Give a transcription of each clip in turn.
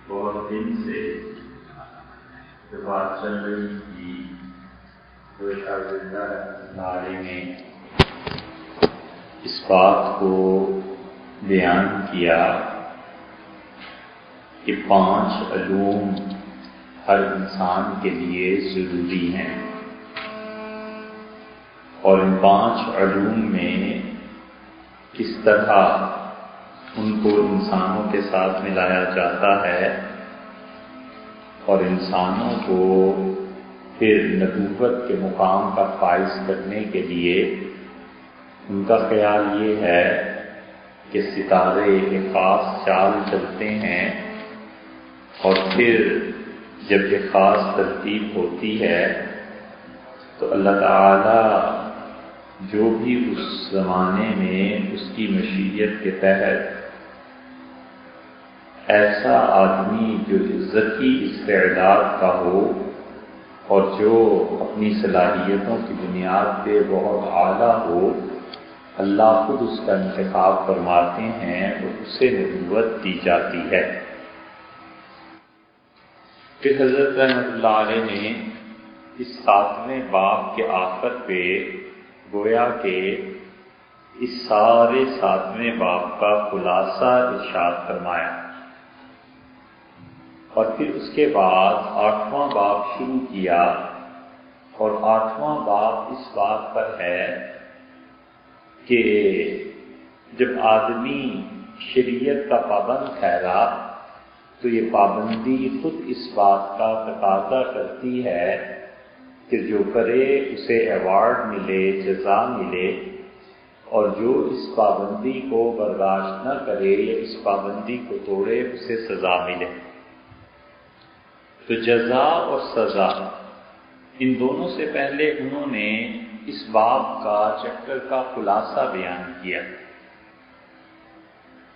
بہت دن سے جو بات چل رہی تھی وہ شاگردہ علیہ نے اس بات کو بیان کیا کہ 5 علوم ہر انسان کے لیے ضروری ہیں، اور ان 5 علوم میں کس طرح ان کو انسانوں کے ساتھ ملایا جاتا ہے اور انسانوں کو پھر نبوت کے مقام پر فائز کرنے کے لیے ان کا خیال یہ ہے کہ ستارے ایک خاص چال چلتے ہیں، اور پھر جب یہ خاص ترتیب ہوتی ہے تو اللہ تعالی جو بھی اس زمانے میں اس کی مشیت کے تحت ایسا آدمی جو ذکی استعداد کا ہو اور جو اپنی صلاحیتوں کی بنیاد پہ بہت اعلیٰ ہو، اللہ خود اس کا انتخاب فرماتے ہیں اور اسے نبوت دی جاتی ہے۔ پھر حضرت رحمۃ اللہ علیہ نے اس 7ویں باب کے آخر پہ گویا کہ اس سارے 7ویں باب کا خلاصہ ارشاد فرمایا، اور پھر اس کے بعد 8واں باب شروع کیا، اور 8واں باب اس بات پر ہے کہ جب آدمی شریعت کا پابند ٹھہرا تو یہ پابندی خود اس بات کا تقاضا کرتی ہے کہ جو کرے اسے ایوارڈ ملے، جزا ملے، اور جو اس پابندی کو برداشت نہ کرے یا اس پابندی کو توڑے اسے سزا ملے۔ تو جزا اور سزا ان دونوں سے پہلے انہوں نے اس باب کا چیپٹر کا خلاصہ بیان کیا،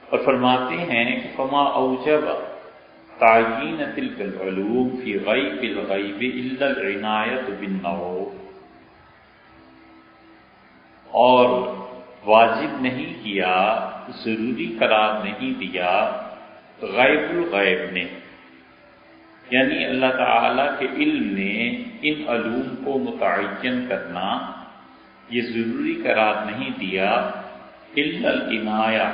اور فرماتے ہیں کہ فما اوجب تعیین تلک العلوم فی غیب الغیب الا العنایۃ بالنوع، اور واجب نہیں کیا، ضروری قرار نہیں دیا غیب الغیب نے، یعنی اللہ تعالی کے علم نے ان علوم کو متعین کرنا یہ ضروری قرار نہیں دیا الا العنایہ،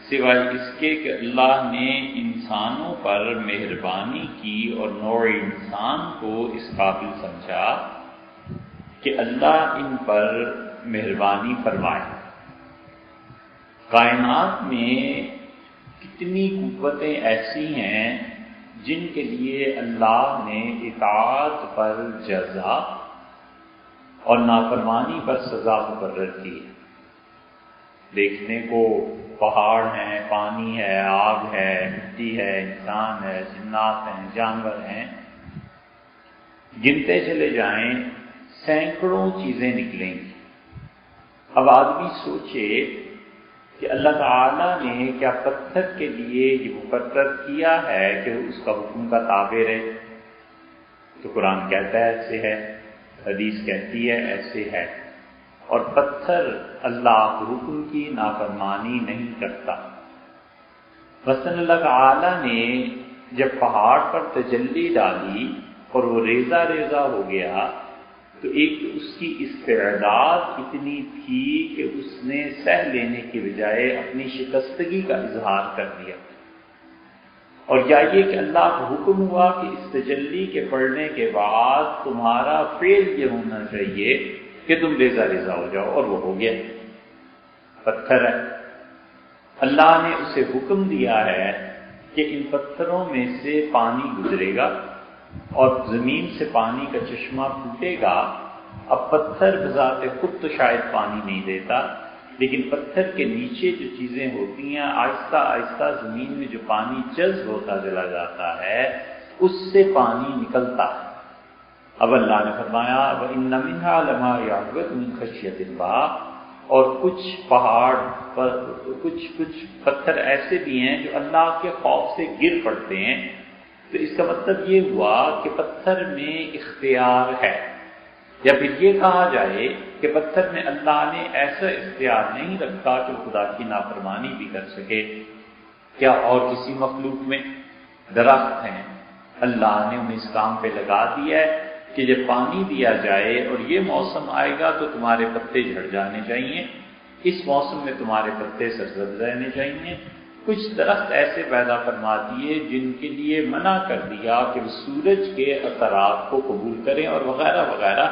سوائے اس کے کہ اللہ نے انسانوں پر مہربانی کی اور نوع انسان کو اس قابل سمجھا کہ اللہ ان پر مہربانی فرمائے۔ کائنات میں کتنی قوتیں ایسی ہیں جن کے لیے اللہ نے اطاعت پر جزا اور نافرمانی پر سزا مقرر کی۔ دیکھنے کو پہاڑ ہیں، پانی ہے، آگ ہے، مٹی ہے، انسان ہے، جنات ہیں، جانور ہیں، گنتے چلے جائیں سینکڑوں چیزیں نکلیں گی۔ اب آدمی سوچے کہ اللہ تعالیٰ نے کیا پتھر کے لیے یہ مقرر کیا ہے کہ وہ اس کا حکم کا تابع رہے؟ تو قرآن کہتا ہے ایسے ہے، حدیث کہتی ہے ایسے ہے، اور پتھر اللہ کے حکم کی نافرمانی نہیں کرتا۔ مثلا اللہ تعالیٰ نے جب پہاڑ پر تجلی ڈالی اور وہ ریزہ ریزہ ہو گیا تو ایک اس کی استعداد اتنی تھی کہ اس نے سہ لینے کے بجائے اپنی شکستگی کا اظہار کر دیا، اور یا یہ کہ اللہ کا حکم ہوا کہ اس تجلی کے پڑھنے کے بعد تمہارا فعل یہ ہونا چاہیے کہ تم ریزہ ریزہ ہو جاؤ، اور وہ ہو گیا۔ پتھر ہے، اللہ نے اسے حکم دیا ہے کہ ان پتھروں میں سے پانی گزرے گا اور زمین سے پانی کا چشمہ پھوٹے گا۔ اب پتھر بذات خود تو شاید پانی نہیں دیتا، لیکن پتھر کے نیچے جو چیزیں ہوتی ہیں آہستہ آہستہ زمین میں جو پانی جذب ہوتا چلا جاتا ہے اس سے پانی نکلتا ہے۔ اب اللہ نے فرمایا وَإِنَّ مِنْهَا لَمَا يَعْبَدُ مِنْ خَشْيَةِ اللَّهِ، اور کچھ پہاڑ پر کچھ پتھر ایسے بھی ہیں جو اللہ کے خوف سے گر پڑتے ہیں۔ تو اس کا مطلب یہ ہوا کہ پتھر میں اختیار ہے، یا پھر یہ کہا جائے کہ پتھر میں اللہ نے ایسا اختیار نہیں رکھا کہ وہ خدا کی نافرمانی بھی کر سکے۔ کیا اور کسی مخلوق میں؟ درخت ہیں، اللہ نے انہیں اس کام پہ لگا دیا ہے کہ جب پانی دیا جائے اور یہ موسم آئے گا تو تمہارے پتے جھڑ جانے چاہیے، اس موسم میں تمہارے پتے سرسبز رہنے چاہیے۔ کچھ درخت ایسے پیدا فرما دیے جن کے لیے منع کر دیا کہ وہ سورج کے اثرات کو قبول کریں اور وغیرہ وغیرہ۔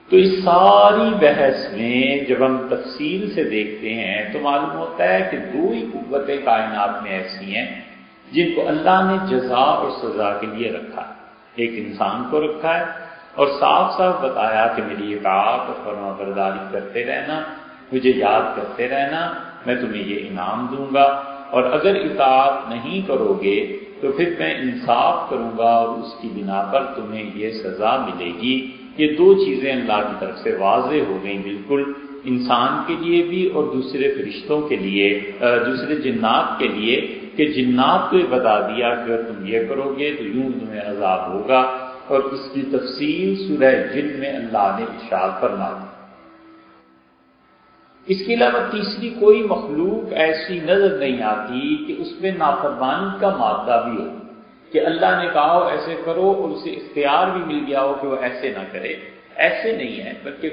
تو اس ساری بحث میں جب ہم تفصیل سے دیکھتے ہیں تو معلوم ہوتا ہے کہ دو ہی قوتیں کائنات میں ایسی ہیں جن کو اللہ نے جزا اور سزا کے لیے رکھا ہے۔ ایک انسان کو رکھا ہے اور صاف صاف بتایا کہ میری اطاعت اور فرما برداری کرتے رہنا، مجھے یاد کرتے رہنا، میں تمہیں یہ انعام دوں گا، اور اگر اطاعت نہیں کرو گے تو پھر میں انصاف کروں گا اور اس کی بنا پر تمہیں یہ سزا ملے گی۔ یہ دو چیزیں اللہ کی طرف سے واضح ہو گئیں بالکل، انسان کے لیے بھی اور دوسرے فرشتوں کے لیے، دوسرے جنات کے لیے، کہ جنات کو یہ بتا دیا کہ اگر تم یہ کرو گے تو یوں تمہیں عذاب ہوگا، اور اس کی تفصیل سورہ جن میں اللہ نے ارشاد فرما دی۔ اس کے علاوہ تیسری کوئی مخلوق ایسی نظر نہیں آتی کہ اس میں نافرمانی کا مادہ بھی ہو، کہ اللہ نے کہا ہو ایسے کرو اور اسے اختیار بھی مل گیا ہو کہ وہ ایسے نہ کرے۔ ایسے نہیں ہے، بلکہ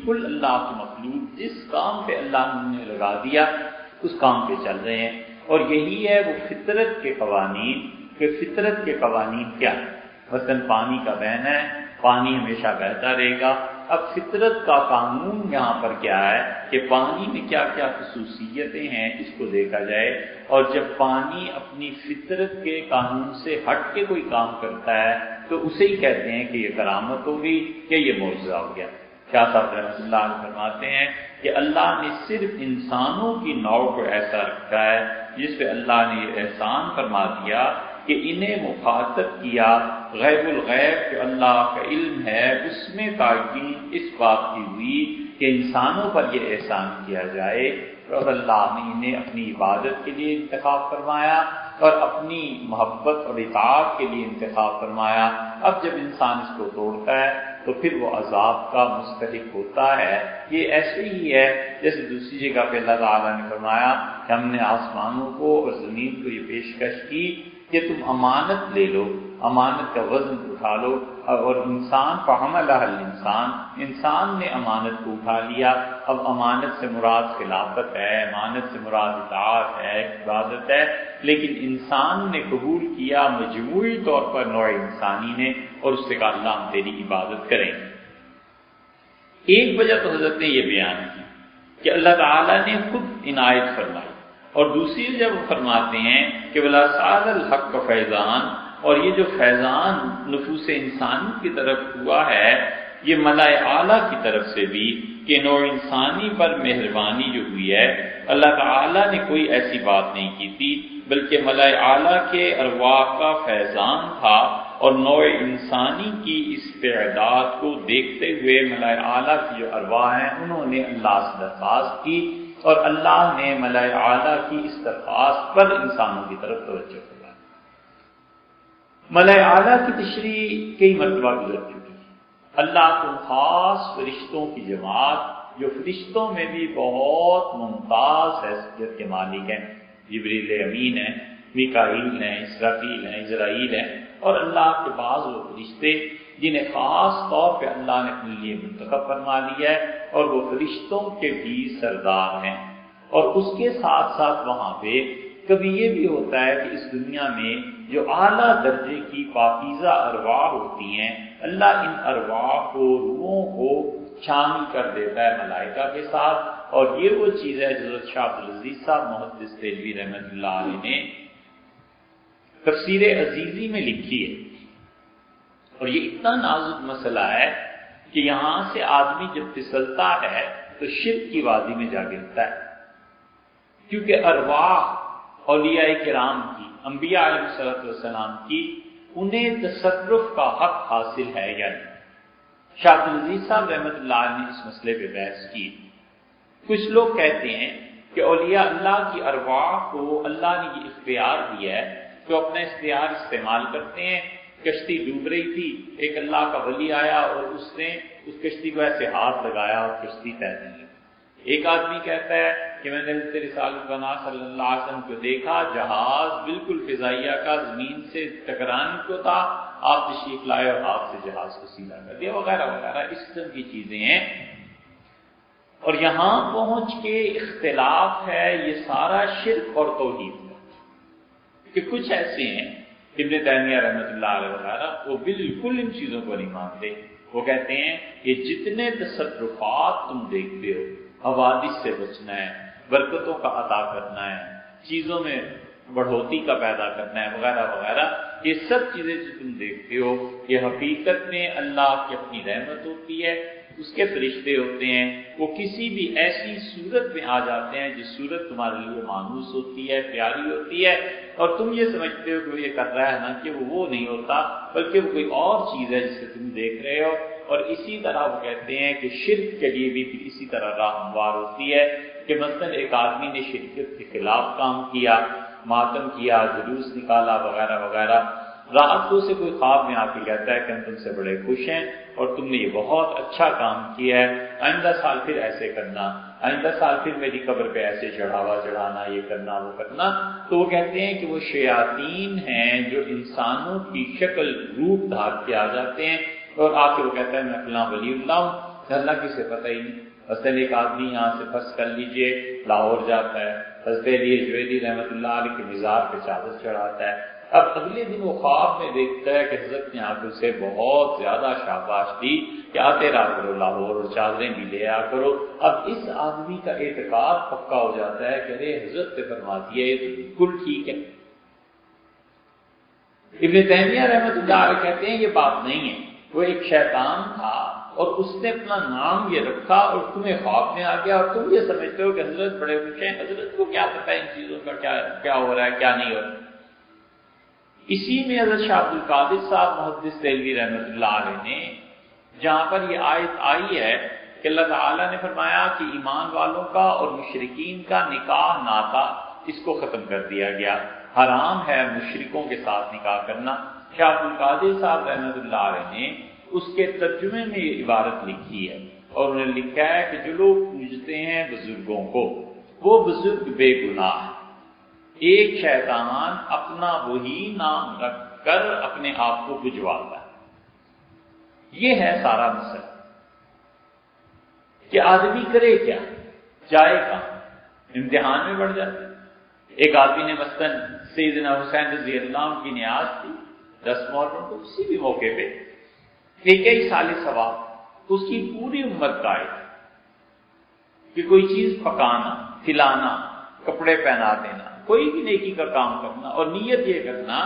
کل اللہ کی مخلوق جس کام پہ اللہ نے لگا دیا اس کام پہ چل رہے ہیں، اور یہی ہے وہ فطرت کے قوانین۔ کہ فطرت کے قوانین کیا ہے؟ مثلاً پانی کا بہنا ہے، پانی ہمیشہ بہتا رہے گا۔ اب فطرت کا قانون یہاں پر کیا ہے کہ پانی میں کیا کیا خصوصیتیں ہیں اس کو دیکھا جائے، اور جب پانی اپنی فطرت کے قانون سے ہٹ کے کوئی کام کرتا ہے تو اسے ہی کہتے ہیں کہ یہ کرامت ہو گئی کہ یہ معجزہ ہو گیا۔ شاہ صاحب رحمۃ اللہ علیہ فرماتے ہیں کہ اللہ نے صرف انسانوں کی نوع کو ایسا رکھا ہے جس پہ اللہ نے یہ احسان فرما دیا کہ انہیں مخاطب کیا غیب الغیب کہ اللہ کا علم ہے، اس میں تاکید اس بات کی ہوئی کہ انسانوں پر یہ احسان کیا جائے، اور اللہ نے انہیں اپنی عبادت کے لیے انتخاب فرمایا اور اپنی محبت اور اطاعت کے لیے انتخاب فرمایا۔ اب جب انسان اس کو توڑتا ہے تو پھر وہ عذاب کا مستحق ہوتا ہے۔ یہ ایسے ہی ہے جیسے دوسری جگہ پہ اللہ تعالیٰ نے فرمایا کہ ہم نے آسمانوں کو اور زمین کو یہ پیشکش کی کہ تم امانت لے لو، امانت کا وزن اٹھا لو، اور انسان فحملہ الانسان، انسان نے امانت کو اٹھا لیا۔ اب امانت سے مراد خلافت ہے، امانت سے مراد اطاعت ہے، عبادت ہے، لیکن انسان نے قبول کیا مجموعی طور پر نوع انسانی نے، اور اس سے کہا اللہ ہم تیری عبادت کریں گے۔ ایک وجہ تو حضرت نے یہ بیان کی کہ اللہ تعالیٰ نے خود عنایت فرمائی، اور دوسری جب وہ فرماتے ہیں کہ ولا سال الحق کا فیضان، اور یہ جو فیضان نفوس انسانی کی طرف ہوا ہے یہ ملائے اعلیٰ کی طرف سے بھی، کہ نوع انسانی پر مہربانی جو ہوئی ہے، اللہ تعالیٰ نے کوئی ایسی بات نہیں کی تھی، بلکہ ملائے اعلیٰ کے ارواح کا فیضان تھا، اور نوع انسانی کی اس تعداد کو دیکھتے ہوئے ملائے اعلیٰ کی جو ارواح ہیں انہوں نے اللہ سے درخواست کی، اور اللہ نے ملائے اعلیٰ کی اس درخواست پر انسانوں کی طرف توجہ کروائی۔ ملائے اعلیٰ کی تشریح کئی مرتبہ گزر چکی ہے۔ اللہ کو خاص فرشتوں کی جماعت جو فرشتوں میں بھی بہت ممتاز حیثیت کے مالک ہیں، جبریل امین ہیں، میکائیل ہیں، اسرافیل ہیں، عزرائیل ہیں، اور اللہ کے بعض وہ فرشتے جنہیں خاص طور پہ اللہ نے اپنے لیے منتخب فرما لیا ہے، اور وہ فرشتوں کے بھی سردار ہیں۔ اور اس کے ساتھ ساتھ وہاں پہ کبھی یہ بھی ہوتا ہے کہ اس دنیا میں جو اعلیٰ درجے کی پاکیزہ ارواح ہوتی ہیں، اللہ ان ارواح کو، روحوں کو شامل کر دیتا ہے ملائکہ کے ساتھ، اور یہ وہ چیز ہے جو حضرت شاہ عبدالعزیز صاحب محدث دہلوی رحمۃ اللہ علیہ نے تفسیر عزیزی میں لکھی ہے۔ اور یہ اتنا نازک مسئلہ ہے کہ یہاں سے آدمی جب پھسلتا ہے تو شرک کی وادی میں جا گرتا ہے، کیونکہ ارواح اولیاء کرام کی، انبیاء علیہ السلام کی، انہیں تصرف کا حق حاصل ہے یا نہیں۔ شاہ عبدالعزیز صاحب رحمۃ اللہ علیہ نے اس مسئلے پہ بحث کی۔ کچھ لوگ کہتے ہیں کہ اولیاء اللہ کی ارواح کو اللہ نے یہ اختیار دیا ہے کہ وہ اپنا اختیار استعمال کرتے ہیں۔ کشتی ڈوب رہی تھی، ایک اللہ کا ولی آیا اور اس نے اس کشتی کو ایسے ہاتھ لگایا اور کشتی تیرنے لگی۔ ایک آدمی کہتا ہے کہ میں نے حضرت رسالت بنا صلی اللہ علیہ وسلم کو دیکھا، جہاز بالکل فضائیہ کا زمین سے ٹکرانے کو تھا، آپ تشریف لائے اور آپ سے جہاز کو سیدھا کر دیا، وغیرہ وغیرہ اس قسم کی چیزیں ہیں۔ اور یہاں پہنچ کے اختلاف ہے یہ سارا شرک اور توحید کا، کہ کچھ ایسے ہیں ابن تیمیہ رحمۃ اللہ علیہ وغیرہ وہ بالکل ان چیزوں کو نہیں مانتے۔ وہ کہتے ہیں کہ جتنے تصرفات تم دیکھتے ہو، حوادث سے بچنا ہے، برکتوں کا عطا کرنا ہے، چیزوں میں بڑھوتی کا پیدا کرنا ہے، وغیرہ وغیرہ، یہ سب چیزیں جو تم دیکھتے ہو یہ حقیقت میں اللہ کی اپنی رحمت ہوتی ہے، اس کے فرشتے ہوتے ہیں، وہ کسی بھی ایسی صورت میں آ جاتے ہیں جس صورت تمہارے لیے مانوس ہوتی ہے، پیاری ہوتی ہے، اور تم یہ سمجھتے ہو کہ وہ یہ کر رہا ہے نا، کہ وہ نہیں ہوتا بلکہ وہ کوئی اور چیز ہے جسے تم دیکھ رہے ہو۔ اور اسی طرح وہ کہتے ہیں کہ شرک کے لیے بھی پھر اسی طرح راہ ہموار ہوتی ہے کہ مثلا ایک آدمی نے شرکت کے خلاف کام کیا، ماتم کیا، جلوس نکالا، وغیرہ وغیرہ، رات کو سے کوئی خواب میں آ کے کہتا ہے کہ ہم تم سے بڑے خوش ہیں اور تم نے یہ بہت اچھا کام کیا ہے، آئندہ سال پھر ایسے کرنا، آئندہ سال پھر میری قبر پہ ایسے چڑھاوا چڑھانا، یہ کرنا وہ کرنا۔ تو وہ کہتے ہیں کہ وہ شیاطین ہیں جو انسانوں کی شکل روپ دھار کے آ جاتے ہیں، اور آ کے وہ کہتا ہے میں فلاں ولی اللہ ہوں، اللہ کسے پتہ ہی نہیں۔ مثلاً ایک آدمی یہاں سے فرض کر لیجئے لاہور جاتا ہے، حضرت علی جویلی رحمۃ اللہ علیہ کے مزار پہ چادر چڑھاتا ہے، اب اگلے دن وہ خواب میں دیکھتا ہے کہ حضرت نے آ کے اسے بہت زیادہ شاباش دی کہ آتے رہا کرو لاہور اور چادریں بھی لے آ کرو۔ اب اس آدمی کا اعتقاد پکا ہو جاتا ہے کہ ارے حضرت نے فرما دیا یہ تو بالکل ٹھیک ہے۔ ابن تیمیہ رحمۃ اللہ علیہ کہتے ہیں یہ بات نہیں ہے، وہ ایک شیطان تھا اور اس نے اپنا نام یہ رکھا اور تمہیں خواب میں آ گیا اور تم یہ سمجھتے ہو کہ حضرت بڑے خوش ہیں، حضرت کو کیا پتہ ہے ان چیزوں کا کیا ہو رہا ہے کیا نہیں ہو رہا۔ اسی میں حضرت شاہ عبد القادر صاحب محدث دہلوی رحمۃ اللہ علیہ نے جہاں پر یہ آیت آئی ہے کہ اللہ تعالیٰ نے فرمایا کہ ایمان والوں کا اور مشرکین کا نکاح ناتا اس کو ختم کر دیا گیا، حرام ہے مشرکوں کے ساتھ نکاح کرنا۔ شاہ عبد القادر صاحب رحمۃ اللہ علیہ نے اس کے ترجمے میں یہ عبارت لکھی ہے اور انہوں نے لکھا ہے کہ جو لوگ پوجتے ہیں بزرگوں کو وہ بزرگ بے گناہ ہیں، ایک شیطان اپنا وہی نام رکھ کر اپنے آپ کو بجواتا ہے۔ یہ ہے سارا مسئلہ کہ آدمی کرے کیا، جائے گا امتحان میں بڑھ جاتا ہے۔ ایک آدمی نے مثلا سیدنا حسین رضی اللہ عنہ کی نیاز تھی 10 محرم کو، کسی بھی موقع پہ کئی سال ثواب، اس کی پوری امت کا ہے کہ کوئی چیز پکانا، کھلانا، کپڑے پہنا دینا، کوئی بھی نیکی کا کام کرنا اور نیت یہ کرنا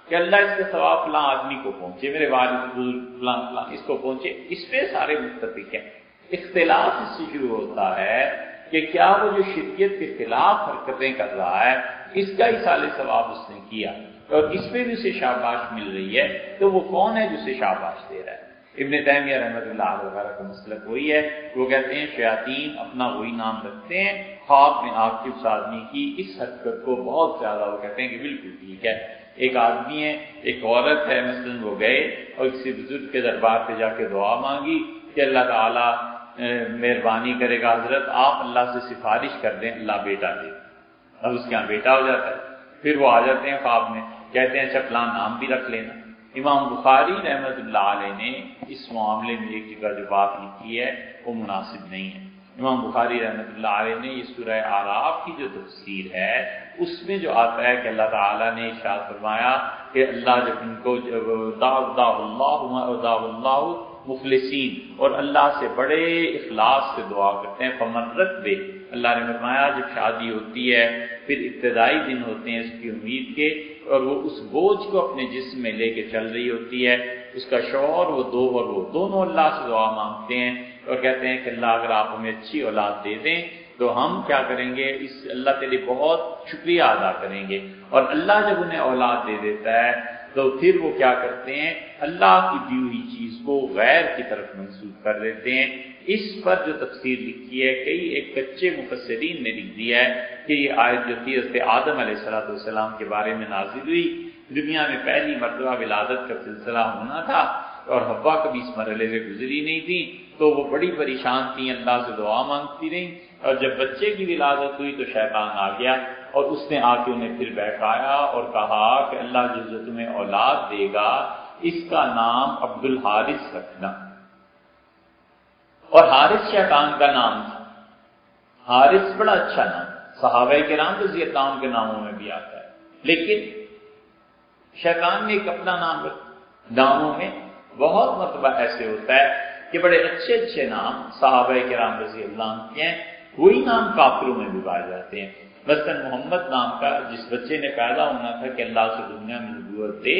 کہ اللہ اس کا ثواب فلاں آدمی کو پہنچے، میرے والد فلاں فلاں اس کو پہنچے، اس پہ سارے متفق ہیں۔ اختلاف اس سے شروع ہوتا ہے کہ کیا وہ جو شریعت کے خلاف حرکتیں کر رہا ہے اس کا ایصال ثواب اس نے کیا اور اس پہ بھی اسے شاباش مل رہی ہے، تو وہ کون ہے جو اسے شاباش دے رہا ہے؟ ابن تیمیہ رحمۃ اللہ علیہ وغیرہ کا مسلک وہی ہے، وہ کہتے ہیں شیاطین اپنا وہی نام رکھتے ہیں، خواب میں آپ کی اس آدمی کی اس حرکت کو بہت زیادہ وہ کہتے ہیں کہ بالکل ٹھیک ہے۔ ایک آدمی ہے، ایک عورت ہے، مثلاً وہ گئے اور کسی بزرگ کے دربار پہ جا کے دعا مانگی کہ اللہ تعالیٰ مہربانی کرے گا حضرت آپ اللہ سے سفارش کر دیں اللہ بیٹا دے، اب اس کے یہاں بیٹا ہو جاتا ہے، پھر وہ آ جاتے ہیں خواب میں کہتے ہیں اچھا فلاں نام بھی رکھ لینا۔ امام بخاری رحمۃ اللہ علیہ نے اس معاملے میں ایک جگہ جو بات لکھی ہے وہ مناسب نہیں ہے۔ امام بخاری رحمۃ اللہ علیہ نے یہ سورہ اعراف کی جو تفسیر ہے اس میں جو آتا ہے کہ اللہ تعالیٰ نے ارشاد فرمایا کہ اللہ جب ان کو دعا اللہ مخلصین اور اللہ سے بڑے اخلاص سے دعا کرتے ہیں، فمن رتبے، اللہ نے فرمایا جب شادی ہوتی ہے پھر ابتدائی دن ہوتے ہیں اس کی امید کے اور وہ اس بوجھ کو اپنے جسم میں لے کے چل رہی ہوتی ہے، اس کا شوہر وہ دونوں اللہ سے دعا مانگتے ہیں اور کہتے ہیں کہ اللہ اگر آپ ہمیں اچھی اولاد دے دیں تو ہم کیا کریں گے، اس اللہ تعالی بہت شکریہ ادا کریں گے، اور اللہ جب انہیں اولاد دے دیتا ہے تو پھر وہ کیا کرتے ہیں، اللہ کی دی ہوئی چیز کو غیر کی طرف منسوخ کر دیتے ہیں۔ اس پر جو تفسیر لکھی ہے ایک کچے مفسرین نے لکھ دیا ہے کہ یہ آیت جو تھی حضرت آدم علیہ السلام کے بارے میں نازل ہوئی، دنیا میں پہلی مرتبہ ولادت کا سلسلہ ہونا تھا اور حوا کبھی اس مرحلے سے گزری نہیں تھی، تو وہ بڑی پریشان تھی، اللہ سے دعا مانگتی رہی، اور جب بچے کی ولادت ہوئی تو شیطان آ گیا اور اس نے آ کے انہیں پھر بیٹھایا اور کہا کہ اللہ جو تمہیں اولاد دے گا اس کا نام عبد الحارث رکھنا۔ اور حارث شیطان کا نام تھا۔ حارث بڑا اچھا نام، صحابہ کرام رضی اللہ عنہ کے ناموں میں بھی آتا ہے، لیکن شیطان نے ایک اپنا نام رکھا۔ ناموں میں بہت مرتبہ ایسے ہوتا ہے کہ بڑے اچھے اچھے نام صحابہ کرام رضی اللہ عنہ کے ہیں، وہی نام کافروں میں بھی پائے جاتے ہیں۔ مثلاً محمد نام کا جس بچے نے پیدا ہونا تھا کہ اللہ سے دنیا میں نبوت دے،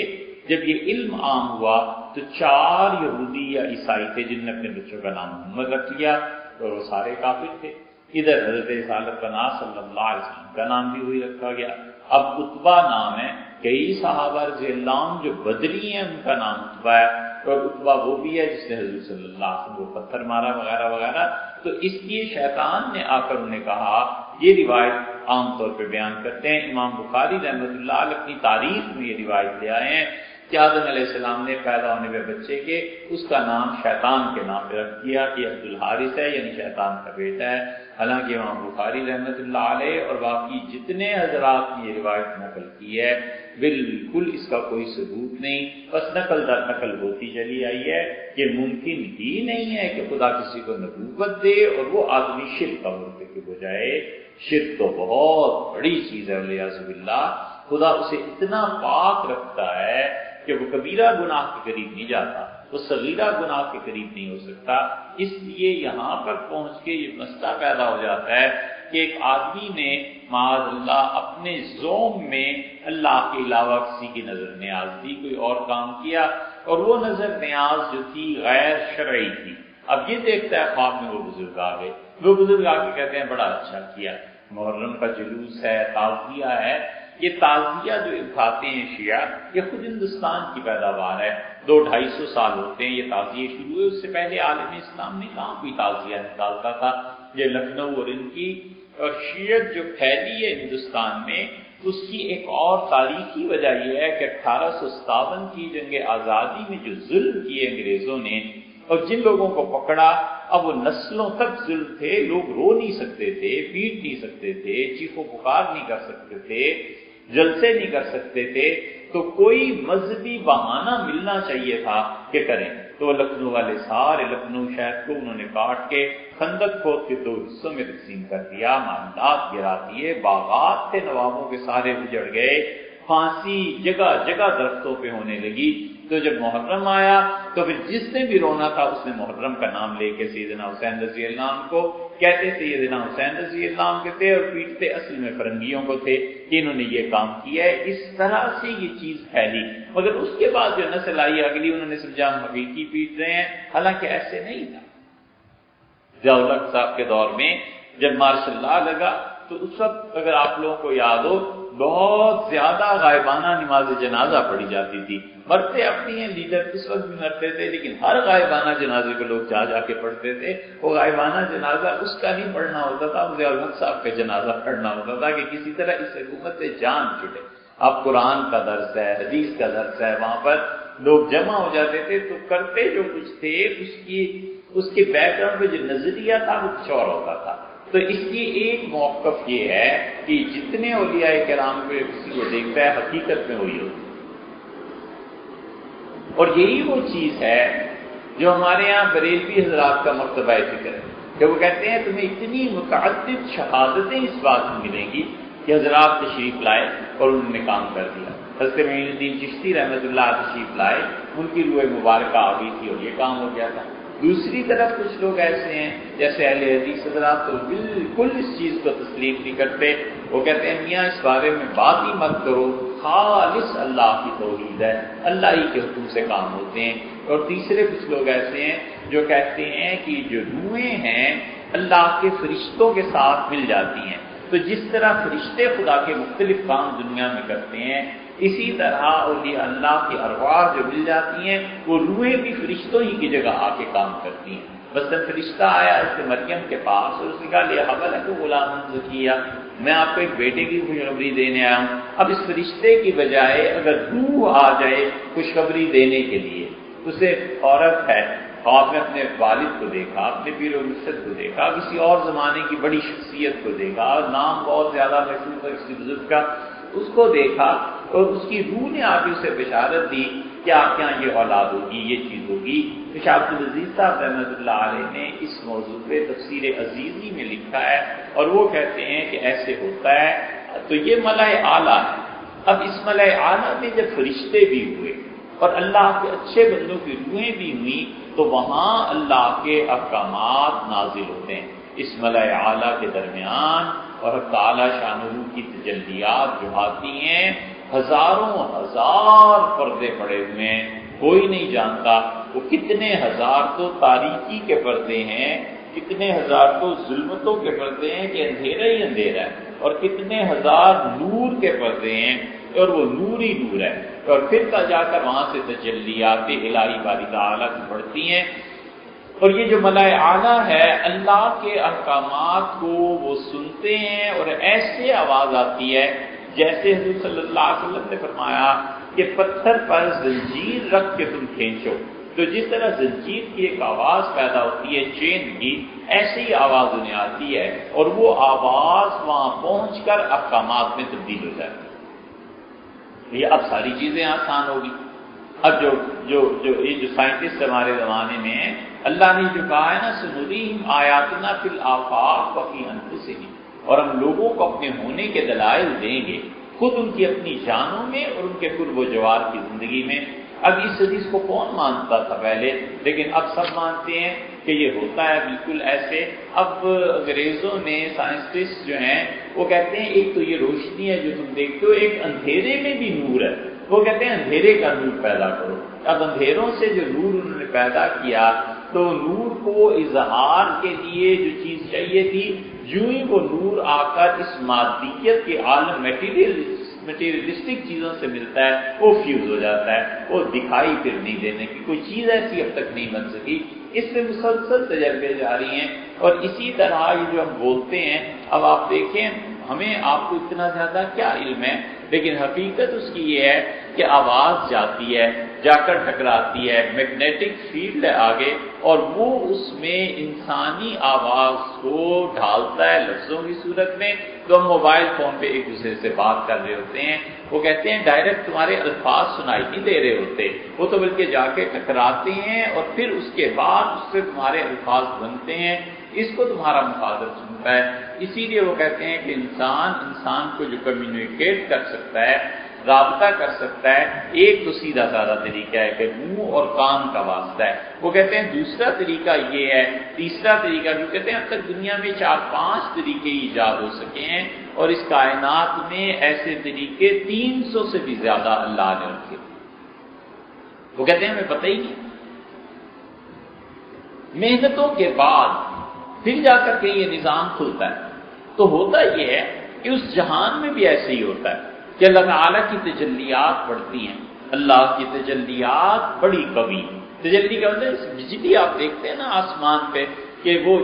جب یہ علم عام ہوا تو 4 یہودی یا عیسائی تھے جن نے اپنے بچوں کا نام محمد رکھ لیا اور وہ سارے کافر تھے۔ ادھر حضرت رسالت پناہ صلی اللہ علیہ وسلم کا نام بھی وہی رکھا گیا۔ اب عتبہ نام ہے، کئی صحابہ رضی اللہ عنہ جو بدری ہیں ان کا نام عتبہ ہے، اور عتبہ وہ بھی ہے جس نے حضور صلی اللہ علیہ وسلم کو پتھر مارا وغیرہ وغیرہ۔ تو اس لیے شیطان نے آ کر انہیں کہا، یہ روایت عام طور پہ بیان کرتے ہیں، امام بخاری رحمۃ اللہ علیہ اپنی تاریخ میں یہ روایت لے آئے ہیں کہ آدم علیہ السلام نے پیدا ہونے والے بچے کے اس کا نام شیطان کے نام پہ رکھ دیا کہ عبد الحارث ہے، یعنی شیطان کا بیٹا ہے۔ حالانکہ امام بخاری رحمۃ اللہ علیہ اور باقی جتنے حضرات نے یہ روایت نقل کی ہے بالکل اس کا کوئی ثبوت نہیں، بس نقل در نقل ہوتی چلی آئی ہے کہ ممکن ہی نہیں ہے کہ خدا کسی کو نبوت دے اور وہ آدمی شرک کا مرتکب ہو جائے۔ شرک تو بہت بڑی چیز ہے والعیاذ باللہ، خدا اسے اتنا پاک رکھتا ہے کہ وہ کبیرہ گناہ کے قریب نہیں جاتا، وہ صغیرہ گناہ کے قریب نہیں ہو سکتا۔ اس لیے یہاں پر پہنچ کے یہ مسئلہ پیدا ہو جاتا ہے کہ ایک آدمی نے معاذ اللہ اپنے ذوم میں اللہ کے علاوہ کسی کی نظر نیاز دی، کوئی اور کام کیا، اور وہ نظر نیاز جو تھی غیر شرعی تھی۔ اب یہ دیکھتا ہے خواب میں وہ بزرگ آ گئے، وہ بزرگ آ کے کہتے ہیں بڑا اچھا کیا، محرم کا جلوس ہے، تعزیہ ہے۔ یہ تعزیہ جو اٹھاتے ہیں شیعہ، یہ خود ہندوستان کی پیداوار ہے، 200-250 سال ہوتے ہیں یہ تعزیے شروع ہوئے، اس سے پہلے عالم اسلام نے کہاں کوئی تعزیہ نکالتا تھا۔ یہ لکھنؤ اور ان کی اور شیعت جو پھیلی ہے ہندوستان میں، اس کی ایک اور تاریخی وجہ یہ ہے کہ 1857 کی جنگ آزادی میں جو ظلم کیے انگریزوں نے اور جن لوگوں کو پکڑا، اب وہ نسلوں تک ظلم تھے، لوگ رو نہیں سکتے تھے، پیٹ نہیں سکتے تھے، چیخ و پکار نہیں کر سکتے تھے، جلسے نہیں کر سکتے تھے، تو کوئی مذہبی بہانہ ملنا چاہیے تھا کہ کریں۔ تو لکھنؤ والے سارے لکھنؤ شہر کو انہوں نے کاٹ کے خندق کھود کے 2 حصوں میں تقسیم کر دیا، محلات گرا دیے، باغات تھے نوابوں کے سارے اجڑ گئے، پھانسی جگہ جگہ درختوں پہ ہونے لگی۔ تو جب محرم آیا تو پھر جس نے بھی رونا تھا اس نے محرم کا نام لے کے سیدنا حسین رضی اللہ عنہ کو کہتے تھے، سیدنا حسین رضی اللہ عنہ کے تھے، اور پیٹتے اصل میں فرنگیوں کو تھے کہ انہوں نے یہ کام کیا ہے۔ اس طرح سے یہ چیز پھیلی، مگر اس کے بعد جو نسل آئی اگلی، انہوں نے سمجھا ہم حقیقی پیٹ رہے ہیں، حالانکہ ایسے نہیں تھا۔ ضیاء الحق صاحب کے دور میں جب مارشل لا لگا تو اس وقت اگر آپ لوگوں کو یاد ہو بہت زیادہ غائبانہ نماز جنازہ پڑھی جاتی تھی۔ مرتے اپنی ہیں لیڈر اس وقت بھی مرتے تھے، لیکن ہر غائبانہ جنازے کو لوگ جا جا کے پڑھتے تھے۔ وہ غائبانہ جنازہ اس کا نہیں پڑھنا ہوتا تھا، ضیاء الحق صاحب کا جنازہ پڑھنا ہوتا تھا کہ کسی طرح اس حکومت سے جان چھٹے۔ اب قرآن کا درس ہے، حدیث کا درس ہے، وہاں پر لوگ جمع ہو جاتے تھے تو کرتے جو کچھ تھے اس کے بیک گراؤنڈ میں جو نظریہ تھا وہ کچھ اور ہوتا تھا۔ تو اس لیے ایک موقف یہ ہے کہ جتنے اولیاء کرام کو کسی کو دیکھتا ہے حقیقت میں وہی ہوتی ہے، اور یہی وہ چیز ہے جو ہمارے یہاں بریلوی حضرات کا مرتبہ ذکر ہے کہ وہ کہتے ہیں تمہیں اتنی متعدد شہادتیں اس بات میں ملیں گی کہ حضرات تشریف لائے اور انہوں نے کام کر دیا۔ حضرت معین الدین چشتی رحمۃ اللہ تشریف لائے، ان کی روح مبارکہ آ گئی تھی اور یہ کام ہو گیا تھا۔ دوسری طرف کچھ لوگ ایسے ہیں جیسے اہل حدیث حضرات تو بالکل اس چیز کو تسلیم نہیں کرتے، وہ کہتے ہیں میاں اس بارے میں بات ہی مت کرو، خالص اللہ کی توحید ہے، اللہ ہی کے حکم سے کام ہوتے ہیں۔ اور تیسرے کچھ لوگ ایسے ہیں جو کہتے ہیں کہ جو روحیں ہیں اللہ کے فرشتوں کے ساتھ مل جاتی ہیں، تو جس طرح فرشتے خدا کے مختلف کام دنیا میں کرتے ہیں، اسی طرح اولیاء اللہ کی ارواح جو مل جاتی ہیں وہ روحیں بھی فرشتوں ہی کی جگہ آ کے کام کرتی ہیں۔ مثلا فرشتہ آیا اس سے مریم کے پاس اور اس نے کہا لے حمل ہے تو غلام زکیہ، میں آپ کو ایک بیٹے کی خوشخبری دینے آیا ہوں۔ اب اس فرشتے کی بجائے اگر روح آ جائے خوشخبری دینے کے لیے، اسے عورت ہے خواب میں اپنے والد کو دیکھا، اپنے پیر و مرشد کو دیکھا، کسی اور زمانے کی بڑی شخصیت کو دیکھا، نام بہت زیادہ مشہور تھا کسی بزرگ کا، اس کو دیکھا اور اس کی روح نے آگے اسے بشارت دی کہ آپ کے یہاں یہ اولاد ہوگی، یہ چیز ہوگی۔ شیخ عبدالعزیز صاحب رحمۃ اللہ علیہ نے اس موضوع پہ تفسیر عزیزی میں لکھا ہے اور وہ کہتے ہیں کہ ایسے ہوتا ہے۔ تو یہ ملأ اعلیٰ ہے۔ اب اس ملأ اعلیٰ میں جب فرشتے بھی ہوئے اور اللہ کے اچھے بندوں کی روحیں بھی ہوئیں تو وہاں اللہ کے احکامات نازل ہوتے ہیں اس ملأ اعلیٰ کے درمیان، اور تعالیٰ شانہ کی تجلیات جو آتی ہیں ہزاروں ہزار پردے پڑے ہوئے ہیں، کوئی نہیں جانتا وہ کتنے ہزار تو تاریکی کے پردے ہیں، کتنے ہزار تو ظلمتوں کے پردے ہیں کہ اندھیرا ہی اندھیرا ہے، اور کتنے ہزار نور کے پردے ہیں اور وہ نور ہی نور ہے، اور پھر جا کر وہاں سے تجلیات الہی باری تعالیٰ کی بڑھتی ہیں۔ اور یہ جو ملأ اعلیٰ ہے اللہ کے احکامات کو وہ سنتے ہیں، اور ایسے آواز آتی ہے جیسے حضور صلی اللہ علیہ وسلم نے فرمایا کہ پتھر پر زنجیر رکھ کے تم کھینچو، تو جس طرح زنجیر کی ایک آواز پیدا ہوتی ہے چین کی، ایسی ہی آواز انہیں آتی ہے، اور وہ آواز وہاں پہنچ کر احکامات میں تبدیل ہو جاتی ہے۔ یہ اب ساری چیزیں آسان ہوگی۔ اب جو سائنٹسٹ ہمارے زمانے میں ہیں، اللہ نے جو کہا ہے نا سنریہم آیاتنا فی الآفاق وفی انفسہم، اور ہم لوگوں کو اپنے ہونے کے دلائل دیں گے، خود ان کی اپنی جانوں میں اور ان کے قرب و جوار کی زندگی میں۔ اب اس حدیث کو کون مانتا تھا پہلے، لیکن اب سب مانتے ہیں کہ یہ ہوتا ہے بالکل ایسے۔ اب انگریزوں نے سائنسٹسٹ جو ہیں وہ کہتے ہیں ایک تو یہ روشنی ہے جو تم دیکھتے ہو، ایک اندھیرے میں بھی نور ہے، وہ کہتے ہیں اندھیرے کا نور پیدا کرو۔ اب اندھیروں سے جو نور انہوں نے پیدا کیا تو نور کو اظہار کے لیے جو چیز چاہیے تھی، جو ہی وہ نور آ کر اس مادیت کے عالم میٹیریلسٹک چیزوں سے ملتا ہے وہ فیوز ہو جاتا ہے، وہ دکھائی پھر نہیں دینے کی کوئی چیز ایسی اب تک نہیں بن سکی۔ اس میں مسلسل تجربے جاری ہیں، اور اسی طرح یہ جو ہم بولتے ہیں، اب آپ دیکھیں ہمیں آپ کو اتنا زیادہ کیا علم ہے، لیکن حقیقت اس کی یہ ہے کہ آواز جاتی ہے، جا کر ٹکراتی ہے، میگنیٹک فیلڈ ہے آگے، اور وہ اس میں انسانی آواز کو ڈھالتا ہے لفظوں کی صورت میں۔ تو ہم موبائل فون پہ ایک دوسرے سے بات کر رہے ہوتے ہیں، وہ کہتے ہیں ڈائریکٹ تمہارے الفاظ سنائی نہیں دے رہے ہوتے، وہ تو بلکہ جا کے ٹکراتے ہیں اور پھر اس کے بعد اس سے تمہارے الفاظ بنتے ہیں، اس کو تمہارا مخاطب سنتا ہے۔ اسی لیے وہ کہتے ہیں کہ انسان کو جو کمیونیکیٹ کر سکتا ہے، رابطہ کر سکتا ہے، ایک تو سیدھا سادہ طریقہ ہے کہ منہ اور کان کا واسطہ ہے، وہ کہتے ہیں دوسرا طریقہ یہ ہے، تیسرا طریقہ جو کہتے ہیں اب تک دنیا میں 4-5 طریقے ایجاد ہو سکے ہیں، اور اس کائنات میں ایسے طریقے 300 سے بھی زیادہ اللہ نے رکھے، وہ کہتے ہیں ہمیں پتہ ہی نہیں۔ محنتوں کے بعد پھر جا کر کے یہ نظام کھلتا ہے، تو ہوتا یہ ہے کہ اس جہان میں بھی ایسے ہی ہوتا ہے کہ اللہ تعالیٰ کی تجلیات بڑھتی ہیں، اللہ کی تجلیات بڑی قوی، تجلی کا مطلب بجلی آپ دیکھتے ہیں نا آسمان پہ کہ وہ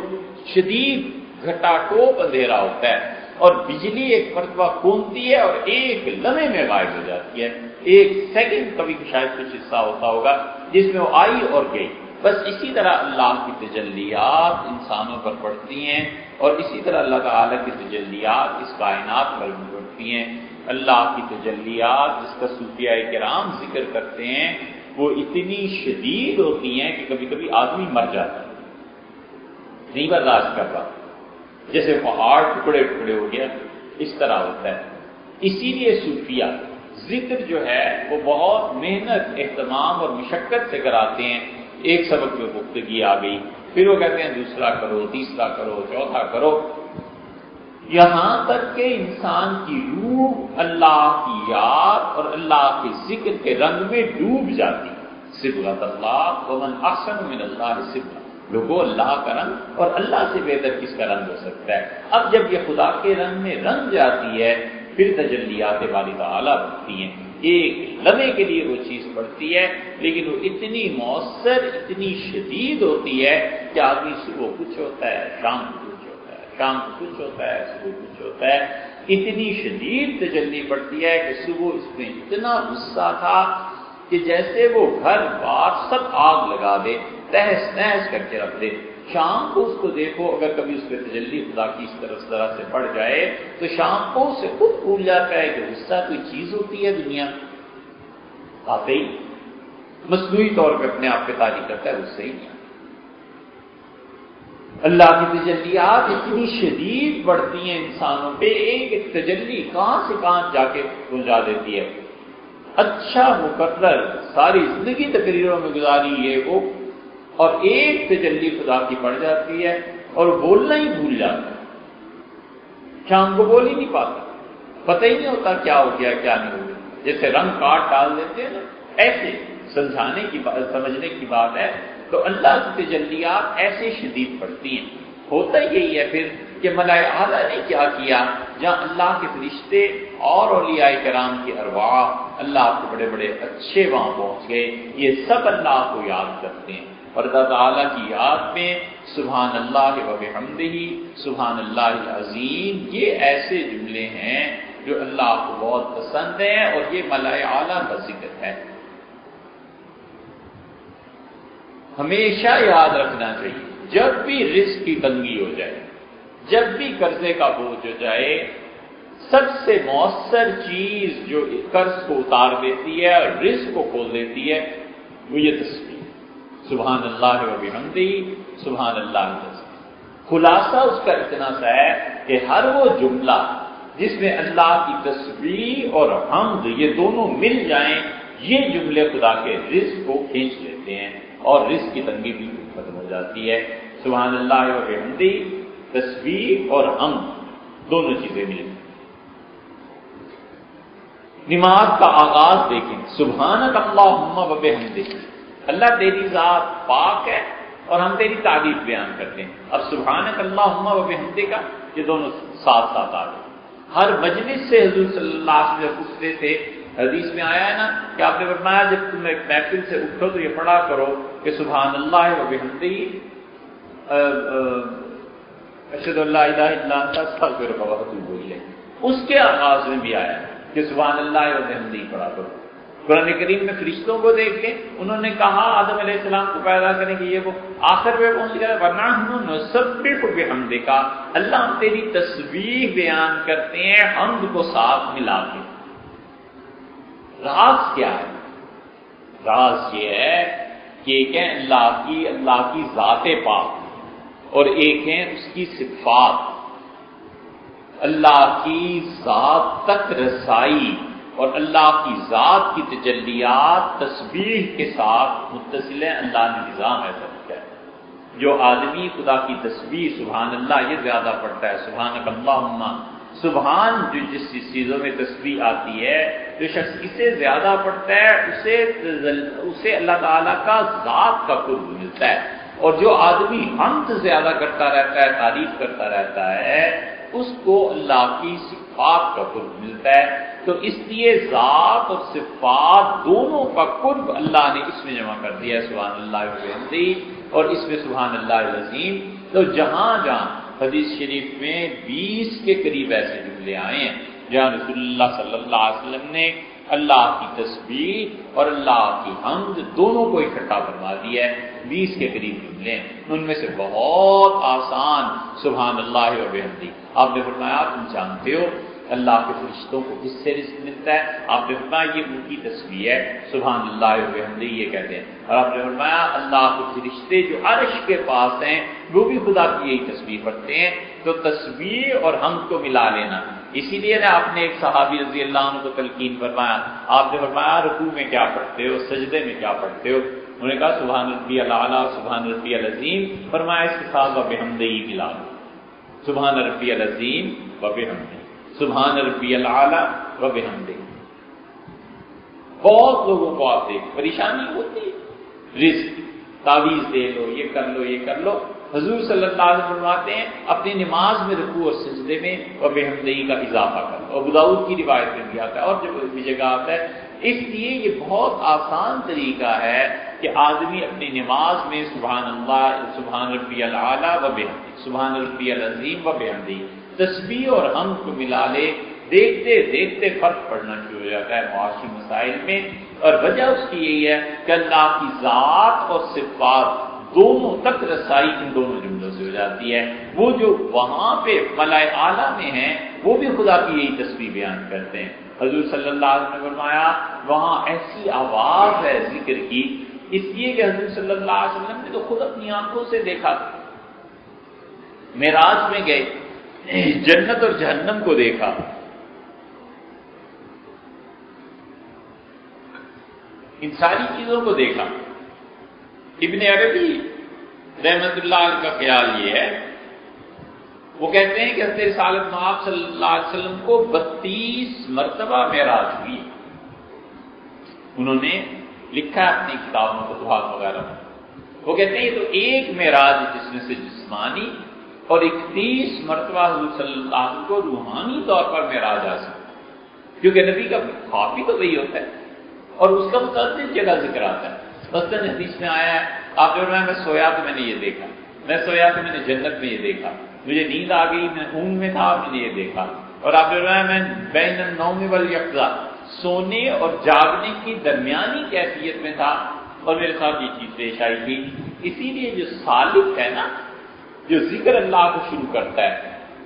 شدید گھٹا ٹوپ اندھیرا ہوتا ہے، اور بجلی ایک مرتبہ کھولتی ہے اور ایک لمحے میں غائب ہو جاتی ہے، ایک سیکنڈ کبھی شاید کچھ حصہ ہوتا ہوگا جس میں وہ آئی اور گئی۔ بس اسی طرح اللہ کی تجلیات انسانوں پر پڑتی ہیں، اور اسی طرح اللہ تعالیٰ کی تجلیات اس کائنات پر بھی پڑتی ہیں۔ اللہ کی تجلیات جس کا صوفیاء کرام ذکر کرتے ہیں وہ اتنی شدید ہوتی ہیں کہ کبھی کبھی آدمی مر جاتا ہے، نہیں برداشت کر پاتا، جیسے پہاڑ ٹکڑے ٹکڑے ہو گیا، اس طرح ہوتا ہے۔ اسی لیے صوفیاء ذکر جو ہے وہ بہت محنت، اہتمام اور مشقت سے کراتے ہیں۔ ایک سبق میں گفتگی آ گئی، پھر وہ کہتے ہیں دوسرا کرو، تیسرا کرو، چوتھا کرو، یہاں تک کہ انسان کی روح اللہ کی یاد اور اللہ کے ذکر کے رنگ میں ڈوب جاتی ہے۔ صبغۃ اللہ ومن احسن من اللہ صبغۃ، لوگوں اللہ کا رنگ اور اللہ سے بہتر کس کا رنگ ہو سکتا ہے۔ اب جب یہ خدا کے رنگ میں رنگ جاتی ہے پھر تجلیات والی تعالیٰ بڑھتی ہیں، ایک لمحے کے لیے وہ چیز پڑتی ہے، لیکن وہ اتنی مؤثر، اتنی شدید ہوتی ہے کہ آدمی صبح کچھ ہوتا ہے، شام کو کچھ ہوتا ہے، شام کو کچھ ہوتا ہے، صبح کچھ ہوتا ہے۔ اتنی شدید تجلی پڑتی ہے کہ صبح اس میں اتنا غصہ تھا کہ جیسے وہ گھر بار سب آگ لگا دے، تہس نہس کر کے رکھ دے. شام کو اس کو دیکھو، اگر کبھی اس پہ تجلی خدا کی اس طرح سے بڑھ جائے تو شام کو اسے خود بھول جاتا ہے کہ غصہ کوئی چیز ہوتی ہے دنیا میں. آتے ہی مصنوعی طور پہ اپنے آپ پہ طاری کرتا ہے، غصے ہی نہیں. اللہ کی تجلیات اتنی شدید بڑھتی ہیں انسانوں پہ، ایک ایک تجلی کہاں سے کہاں جا کے پہنچا دیتی ہے. اچھا مقرر ساری زندگی تقریروں میں گزاری ہے وہ، اور ایک تجلی خدا کی پڑ جاتی ہے اور بولنا ہی بھول جاتا ہے. شام کو بول ہی نہیں پاتا، پتہ ہی نہیں ہوتا کیا ہو گیا کیا نہیں ہو گیا. جیسے رنگ کاٹ ڈال دیتے ہیں نا، ایسے سمجھانے کی بات، سمجھنے کی بات ہے. تو اللہ کی تجلیات ایسے شدید پڑتی ہیں. ہوتا یہی ہے پھر کہ ملائکہ اعلیٰ نے کیا کیا، جہاں اللہ کے فرشتے اور اولیاء کرام کی ارواح اللہ کے بڑے بڑے اچھے وہاں پہنچ گئے. یہ سب اللہ کو یاد کرتے ہیں، اور اللہ تعالیٰ کی یاد میں سبحان اللہ و بحمدہ، سبحان اللہ العظیم، یہ ایسے جملے ہیں جو اللہ کو بہت پسند ہیں، اور یہ ملائکہ اعلیٰ کا ذکر ہے. ہمیشہ یاد رکھنا چاہیے، جب بھی رزق کی تنگی ہو جائے، جب بھی قرضے کا بوجھ ہو جائے، سب سے مؤثر چیز جو قرض کو اتار دیتی ہے اور رزق کو کھول دیتی ہے وہ یہ تسبیح، سبحان اللہ و بحمدہ، سبحان اللہ العظیم. خلاصہ اس کا اتنا سا ہے کہ ہر وہ جملہ جس میں اللہ کی تسبیح اور حمد یہ دونوں مل جائیں، یہ جملے خدا کے رزق کو کھینچ لیتے ہیں اور رزق کی تنگی بھی ختم ہو جاتی ہے. سبحان اللہ و بحمدہ، تسبیح اور حمد دونوں چیزیں ملیں. نماز کا آغاز دیکھیں، سبحانک اللہم و بحمدک، اللہ تیری ذات پاک ہے اور ہم تیری تعریف بیان کرتے ہیں. اب سبحانک اللہم و بحمدک یہ دونوں ساتھ ساتھ آ گئے. ہر مجلس سے حضور صلی اللہ علیہ وسلم پوچھتے تھے، حدیث میں آیا ہے نا کہ آپ نے فرمایا جب تم ایک محفل سے اٹھو تو یہ پڑھا کرو کہ سبحان اللہ و بحمدہ، اشہد ان لا الہ الا انت استغفرک و اتوب الیک. اس کے آغاز میں بھی آیا کہ سبحان اللہ و بحمدہ پڑھا کرو. قرآن کریم میں فرشتوں کو دیکھ کے انہوں نے کہا آدم علیہ السلام کو پیدا کرنے کے یہ وہ آخر میں پہنچ گیا، وَنَحْنُ نُسَبِّحُ بِحَمْدِكَ، اللہ ہم تیری تسبیح بیان کرتے ہیں حمد کو ساتھ ملا کے. راز کیا ہے؟ راز یہ ہے کہ ایک ہے اللہ کی ذات پاک اور ایک ہے اس کی صفات. اللہ کی ذات تک رسائی اور اللہ کی ذات کی تجلیات تسبیح کے ساتھ متصل ہیں. اللہ نے نظام ایسا کیا ہے. جو آدمی خدا کی تسبیح سبحان اللہ یہ زیادہ پڑھتا ہے، سبحانک اللہم، سبحان جو جس چیزوں میں تسبیح آتی ہے، جو شخص اسے زیادہ پڑھتا ہے اسے اللہ تعالیٰ کا ذات کا قرب ملتا ہے. اور جو آدمی حمد زیادہ کرتا رہتا ہے، تعریف کرتا رہتا ہے، اس کو اللہ کی صفات کا قرب ملتا ہے. تو اس لیے ذات اور صفات دونوں کا قرب اللہ نے اس میں جمع کر دیا ہے، سبحان اللہ و بحمدہ، اور اس میں سبحان اللہ العظیم. تو جہاں جہاں حدیث شریف میں 20 کے قریب ایسے جملے آئے ہیں جہاں رسول اللہ صلی اللہ علیہ وسلم نے اللہ کی تسبیح اور اللہ کی حمد دونوں کو اکٹھا فرما دیا ہے. 20 کے قریب جملے ہیں، ان میں سے بہت آسان سبحان اللہ و بحمدہ. آپ نے فرمایا تم جانتے ہو اللہ کے فرشتوں کو کس سے رزق ملتا ہے؟ آپ نے فرمایا یہ ان کی تسبیح ہے، سبحان اللہ و بحمدہ یہ کہتے ہیں. اور آپ نے فرمایا اللہ کے فرشتے جو عرش کے پاس ہیں وہ بھی خدا کی یہی تسبیح پڑھتے ہیں. تو تسبیح اور حمد کو ملا لینا. اسی لیے نا آپ نے ایک صحابی رضی اللہ عنہ کو تلقین فرمایا، آپ نے فرمایا رکوع میں کیا پڑھتے ہو، سجدے میں کیا پڑھتے ہو؟ انہوں نے کہا سبحان ربی الاعلیٰ، سبحان ربی العظیم. فرمایا اس کے ساتھ و بحمدہ ملا لو، سبحان ربی العظیم و بحمدہ، سبحان ربی الاعلیٰ و بحمدہ. بہت لوگوں کو آپ دیکھ پریشانی ہوتی ہے، رزق تعویذ دے لو، یہ کر لو یہ کر لو. حضور صلی اللہ علیہ وسلم فرماتے ہیں اپنی نماز میں رکوع اور سجدے میں و بحمدہ کا اضافہ کرو. ابو داؤد کی روایت میں بھی آتا ہے اور جب بھی جگہ آتا ہے. اس لیے یہ بہت آسان طریقہ ہے کہ آدمی اپنی نماز میں سبحان اللہ، سبحان ربی الاعلیٰ و بحمدہ، سبحان ربی العظیم و بحمدہ تسبیح اور حمد کو ملا لے. دیکھتے دیکھتے فرق پڑنا شروع ہو جاتا ہے معاشی مسائل میں. اور وجہ اس کی یہی ہے کہ اللہ کی ذات اور صفات دونوں تک رسائی ان دونوں جملوں سے ہو جاتی ہے۔ وہ جو وہاں پہ ملائے اعلیٰ میں ہیں وہ بھی خدا کی یہی تصویر بیان کرتے ہیں۔ حضور صلی اللہ علیہ وسلم نے فرمایا وہاں ایسی آواز ہے ذکر کی، اس لیے کہ حضور صلی اللہ علیہ وسلم نے تو خود اپنی آنکھوں سے دیکھا، معراج میں گئے، جنت اور جہنم کو دیکھا، ان ساری چیزوں کو دیکھا۔ ابن عربی رحمت اللہ علیہ کا خیال یہ ہے، وہ کہتے ہیں کہ حضرت رسالت مآب صلی اللہ علیہ وسلم کو 32 مرتبہ معراج ہوئی۔ انہوں نے لکھا ہے اپنی کتابوں فتوحات وغیرہ میں، وہ کہتے ہیں یہ تو ایک معراج جس میں سے جسمانی اور 31 مرتبہ حضور صلی اللہ علیہ وسلم کو روحانی طور پر معراج حاصل، کیونکہ نبی کا خواب بھی تو وہی ہوتا ہے اور اس کا متعدد جگہ ذکر آتا ہے۔ مثلاً حدیث میں آیا ہے، آپ جو میں سویا تو میں نے یہ دیکھا، میں سویا تو میں نے جنت میں یہ دیکھا، مجھے نیند آ گئی میں اونگ میں تھا میں نے یہ دیکھا، اور آپ جو میں بین النوم والیقظہ سونے اور جاگنے کی درمیانی کیفیت میں تھا اور میرے ساتھ یہ چیز پیش آئی تھی۔ اسی لیے جو سالک ہے نا، جو ذکر اللہ کو شروع کرتا ہے،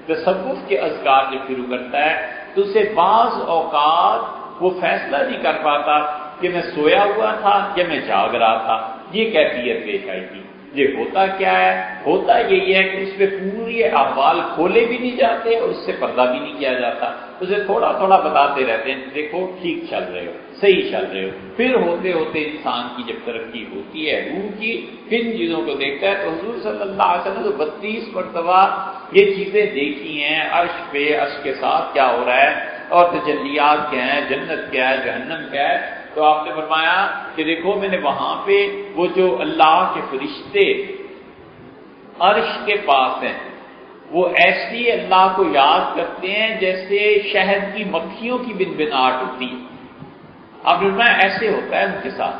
تصوف کے اذکار جو شروع کرتا ہے، تو اسے بعض اوقات وہ فیصلہ نہیں کر پاتا کہ میں سویا ہوا تھا یا میں جاگ رہا تھا، یہ کیفیت پیش آئی تھی۔ یہ ہوتا کیا ہے؟ ہوتا یہی ہے کہ اس میں پوری احوال کھولے بھی نہیں جاتے اور اس سے پردہ بھی نہیں کیا جاتا، اسے تھوڑا تھوڑا بتاتے رہتے ہیں، دیکھو ٹھیک چل رہے ہو، صحیح چل رہے ہو۔ پھر ہوتے ہوتے انسان کی جب ترقی ہوتی ہے روح کی، پھر ان چیزوں کو دیکھتا ہے۔ تو حضور صلی اللہ علیہ وسلم نے 32 مرتبہ یہ چیزیں دیکھی ہیں، عرش پہ عرش کے ساتھ کیا ہو رہا ہے اور تجلیات کیا ہیں، جنت کیا ہے، جہنم کیا ہے۔ تو آپ نے فرمایا کہ دیکھو میں نے وہاں پہ وہ جو اللہ کے فرشتے عرش کے پاس ہیں وہ ایسی اللہ کو یاد کرتے ہیں جیسے شہد کی مکھیوں کی بنبناہٹ ہوتی ہے۔ آپ نے فرمایا ایسے ہوتا ہے ان کے ساتھ،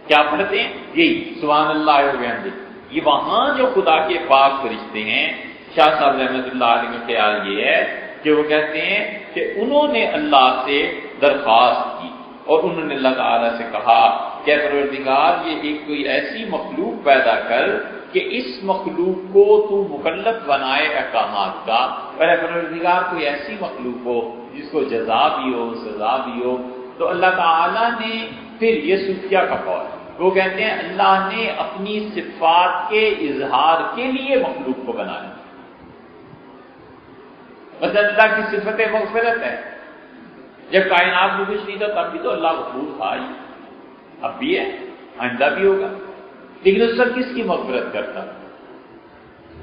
کیا پڑھتے ہیں؟ یہی سبحان اللہ و بحمدہ۔ یہ وہاں جو خدا کے پاک فرشتے ہیں، شاہ صاحب رحمۃ اللہ علیہ کا خیال یہ ہے کہ وہ کہتے ہیں کہ انہوں نے اللہ سے درخواست کی اور انہوں نے اللہ تعالیٰ سے کہا کہ پروردگار یہ ایک کوئی ایسی مخلوق پیدا کر کہ اس مخلوق کو تو مکلف بنائے احکامات کا، اور پروردگار کوئی ایسی مخلوق ہو جس کو جزا بھی ہو سزا بھی ہو۔ تو اللہ تعالیٰ نے پھر یہ صوفیہ کا قول ہے، وہ کہتے ہیں اللہ نے اپنی صفات کے اظہار کے لیے مخلوق کو بنایا۔ مثلا اللہ کی صفت مغفرت ہے، جب کائنات میں کچھ نہیں تھا تب بھی تو اللہ غفور تھا ہی، اب بھی ہے، آئندہ بھی ہوگا، لیکن اس پر کس کی مغفرت کرتا؟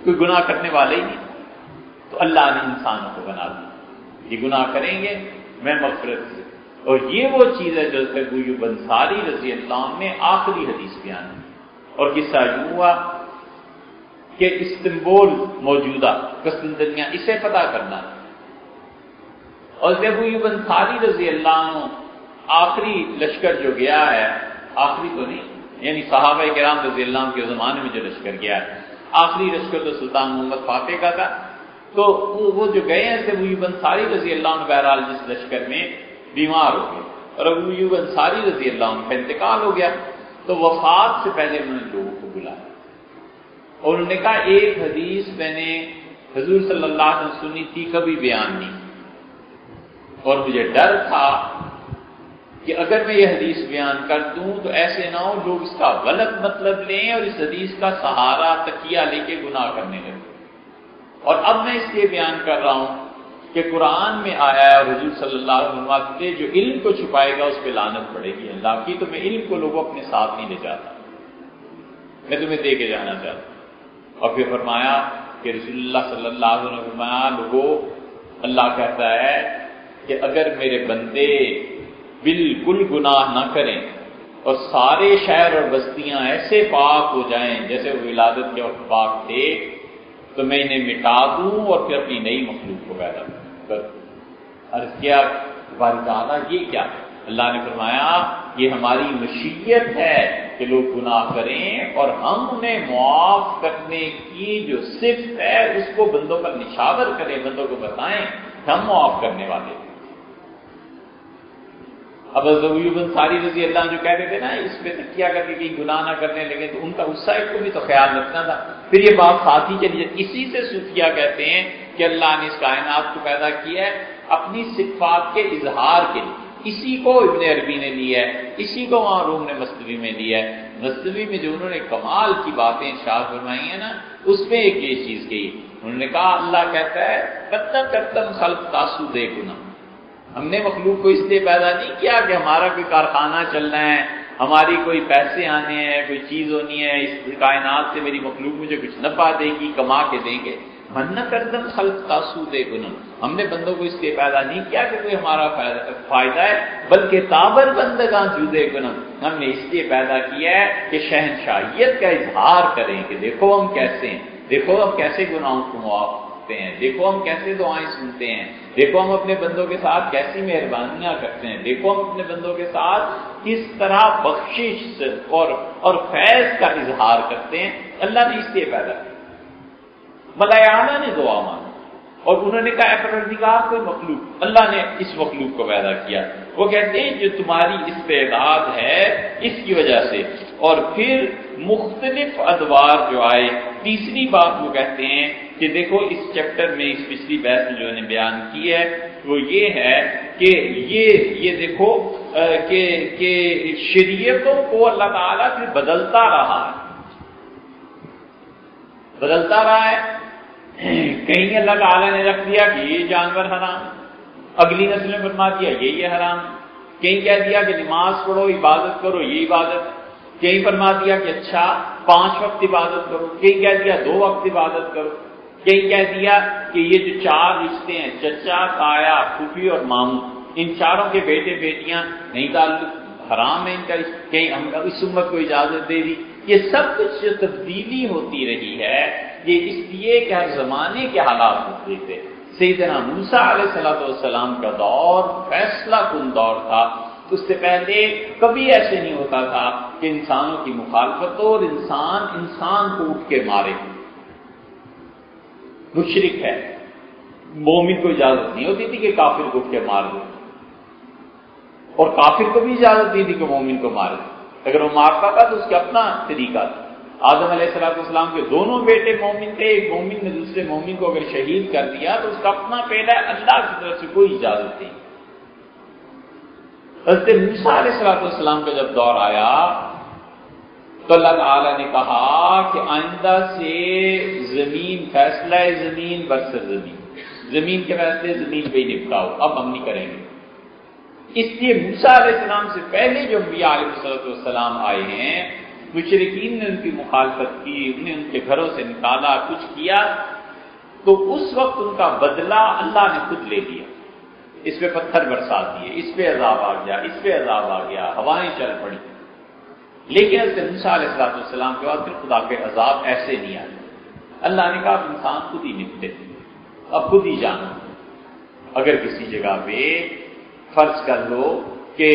کوئی گناہ کرنے والے ہی نہیں، تو اللہ نے انسانوں کو بنا دیا، یہ گناہ کریں گے میں مغفرت سے۔ اور یہ وہ چیز ہے جو ابو ایوب انصاری رضی اللہ عنہ نے آخری حدیث بیان کی، اور قصہ یوں ہوا کہ استنبول موجودہ قسطنطنیہ اسے فتح کرنا، اور ابو ایوب انصاری رضی اللہ عنہ آخری لشکر جو گیا ہے، آخری تو نہیں یعنی صحابہ کرام رضی اللہ عنہ کے زمانے میں جو لشکر گیا ہے، آخری لشکر تو سلطان محمد فاتح کا تھا، تو وہ جو گئے ہیں ابو ایوب انصاری رضی اللہ عنہ بہرحال جس لشکر میں بیمار ہو گئے اور ابو ایوب انصاری رضی اللہ عنہ کا انتقال ہو گیا، تو وفات سے پہلے انہوں نے لوگوں کو بلایا اور انہوں نے کہا ایک حدیث میں نے حضور صلی اللہ علیہ وسلم سنی تھی کبھی بیان نہیں، اور مجھے ڈر تھا کہ اگر میں یہ حدیث بیان کر دوں تو ایسے نہ ہو لوگ اس کا غلط مطلب لیں اور اس حدیث کا سہارا تکیہ لے کے گناہ کرنے لگے، اور اب میں اس لیے بیان کر رہا ہوں کہ قرآن میں آیا ہے اور حضور صلی اللہ علیہ وسلم نے جو علم کو چھپائے گا اس پہ لعنت پڑے گی اللہ کی، تو میں علم کو لوگوں اپنے ساتھ نہیں لے جاتا، میں تمہیں دے کے جانا چاہتا ہوں۔ اور پھر فرمایا کہ رسول اللہ صلی اللہ علیہ وسلم نے فرمایا لوگوں، اللہ کہتا ہے کہ اگر میرے بندے بالکل گناہ نہ کریں اور سارے شہر اور بستیاں ایسے پاک ہو جائیں جیسے وہ ولادت کے وقت پاک تھے، تو میں انہیں مٹا دوں اور پھر اپنی نئی مخلوق کو پیدا کر دوں۔ عرض کیا باری تعالیٰ یہ کیا؟ اللہ نے فرمایا یہ ہماری مشیت ہے کہ لوگ گناہ کریں اور ہم انہیں معاف کرنے کی جو صفت ہے اس کو بندوں پر نشاور کریں، بندوں کو بتائیں کہ ہم معاف کرنے والے ہیں۔ اب ابو انصاری رضی اللہ عنہ جو کہتے تھے نا اس پہ تکیہ کر کے کہیں گناہ نہ کرنے لگے، تو ان کا اس سائڈ کو بھی تو خیال رکھنا تھا۔ پھر یہ بات ساتھ ہی چلی جاتی، اسی سے صوفیہ کہتے ہیں کہ اللہ نے اس کائنات کو پیدا کیا ہے اپنی صفات کے اظہار کے لیے۔ اسی کو ابن عربی نے لیا ہے، اسی کو وہاں روم نے مصنوی میں لیا ہے۔ مصنوی میں جو انہوں نے کمال کی باتیں ارشاد فرمائی ہیں نا، اس میں ایک یہ چیز کہی، انہوں نے کہا اللہ کہتا ہے کرتم خلق تاسو دے گنا، ہم نے مخلوق کو اس لیے پیدا نہیں کیا کہ ہمارا کوئی کارخانہ چلنا ہے، ہماری کوئی پیسے آنے ہیں، کوئی چیز ہونی ہے، اس کائنات سے میری مخلوق مجھے کچھ نفع دے گی، کما کے دیں گے۔ من کردم خلق تاسو دے گنا، ہم نے بندوں کو اس لیے پیدا نہیں کیا کہ کوئی ہمارا فائدہ ہے، بلکہ تابر بندگاں جودے گنا، ہم نے اس لیے پیدا کیا ہے کہ شہنشاہیت کا اظہار کریں کہ دیکھو ہم کیسے ہیں، دیکھو ہم کیسے گناہوں کو معاف کرتے ہیں، دیکھو ہم کیسے دعائیں سنتے ہیں، دیکھو ہم اپنے بندوں کے ساتھ کیسی مہربانیاں کرتے ہیں، دیکھو ہم اپنے بندوں کے ساتھ کس طرح بخشش اور فیض کا اظہار کرتے ہیں۔ اللہ نے اس لیے پیدا کیا۔ ملائکہ اعلیٰ نے دعا مانگی اور انہوں نے کہا اے پروردگار کوئی مخلوق، اللہ نے اس مخلوق کو پیدا کیا، وہ کہتے ہیں جو تمہاری استعداد ہے اس کی وجہ سے۔ اور پھر مختلف ادوار جو آئے، تیسری بات وہ کہتے ہیں کہ دیکھو اس چیپٹر میں اس پچھلی بحث میں جو نے بیان کی ہے وہ یہ ہے کہ یہ دیکھو کہ شریعتوں کو اللہ تعالیٰ پھر بدلتا رہا ہے۔ کہیں اللہ تعالیٰ نے رکھ دیا کہ یہ جانور حرام، اگلی نسل میں فرما دیا یہ حرام، کہیں کہہ دیا کہ نماز پڑھو عبادت کرو یہ عبادت، کہیں فرما دیا کہ اچھا 5 وقت عبادت کرو، کہیں کہہ دیا 2 وقت عبادت کرو، کہیں کہہ دیا کہ یہ جو 4 رشتے ہیں چچا تایا پھوپھی اور ماموں، ان چاروں کے بیٹے بیٹیاں نہیں تعلق حرام ہے ان کا، کہیں ہم اس امت کو اجازت دے دی۔ یہ سب کچھ جو تبدیلی ہوتی رہی ہے یہ اس لیے کہ ہر زمانے کے حالات مختلف تھے۔ سیدنا موسیٰ علیہ السلام کا دور فیصلہ کن دور تھا، اس سے پہلے کبھی ایسے نہیں ہوتا تھا کہ انسانوں کی مخالفت ہو اور انسان کو اٹھ کے مارے۔ مشرک ہے، مومن کو اجازت نہیں ہوتی تھی کہ کافر کو اٹھ کے مار دے، اور کافر کو بھی اجازت دی تھی کہ مومن کو مارے، اگر وہ مارتا تھا تو اس کا اپنا طریقہ تھا۔ آدم علیہ السلام کے دونوں بیٹے مومن تھے، ایک مومن نے دوسرے مومن کو اگر شہید کر دیا تو اس کا اپنا پیدا ہے، اللہ کی طرف سے کوئی اجازت نہیں۔ حضرت موسیٰ علیہ السلام کا جب دور آیا تو اللہ تعالیٰ نے کہا کہ آئندہ سے زمین فیصلہ زمین برسر زمین کے فیصلے زمین پہ ہی نپٹاؤ، اب ہم نہیں کریں گے۔ اس لیے موسیٰ علیہ السلام سے پہلے جو انبیاء علیہ السلام آئے ہیں، مشرکین نے ان کی مخالفت کی، انہیں ان کے گھروں سے نکالا، کچھ کیا، تو اس وقت ان کا بدلہ اللہ نے خود لے لیا۔ اس پہ پتھر برسا دیے، اس پہ عذاب آ گیا، اس پہ عذاب آ گیا، ہوائیں چل پڑی، لیکن حضرت موسیٰ علیہ السلام کے بعد پھر خدا کے عذاب ایسے نہیں آئے۔ اللہ نے کہا انسان خود ہی نپٹے، اب خود ہی جانا۔ اگر کسی جگہ پہ فرض کر لو کہ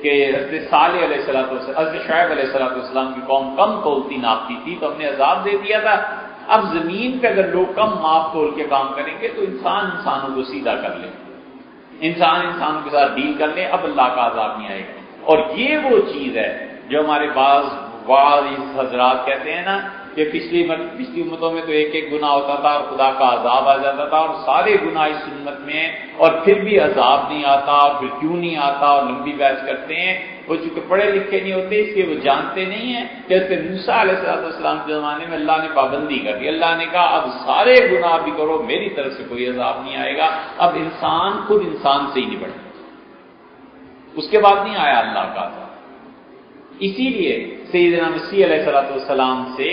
حضرت صالح علیہ السلام، حضرت شعیب علیہ السلام کی قوم کم تولتی ناپتی تھی تو ہم نے عذاب دے دیا تھا، اب زمین پہ اگر لوگ کم ماپ تول کے کام کریں گے تو انسانوں کو سیدھا کر لیں، انسانوں کے ساتھ ڈیل کر لیں، اب اللہ کا عذاب نہیں آئے گا۔ اور یہ وہ چیز ہے جو ہمارے بعض حضرات کہتے ہیں نا کہ پچھلی امتوں میں تو ایک گناہ ہوتا تھا اور خدا کا عذاب آ جاتا تھا، اور سارے گناہ اس امت میں اور پھر بھی عذاب نہیں آتا، اور پھر کیوں نہیں آتا، اور لمبی بحث کرتے ہیں۔ وہ چونکہ پڑھے لکھے نہیں ہوتے اس لیے وہ جانتے نہیں ہیں کہ موسیٰ علیہ السلام کے زمانے میں اللہ نے پابندی کر دی، اللہ نے کہا اب سارے گناہ بھی کرو، میری طرف سے کوئی عذاب نہیں آئے گا، اب انسان خود انسان سے ہی نپٹے، اس کے بعد نہیں آیا اللہ کا عذاب۔ اسی لیے سیدنا مسیح علیہ السلام سے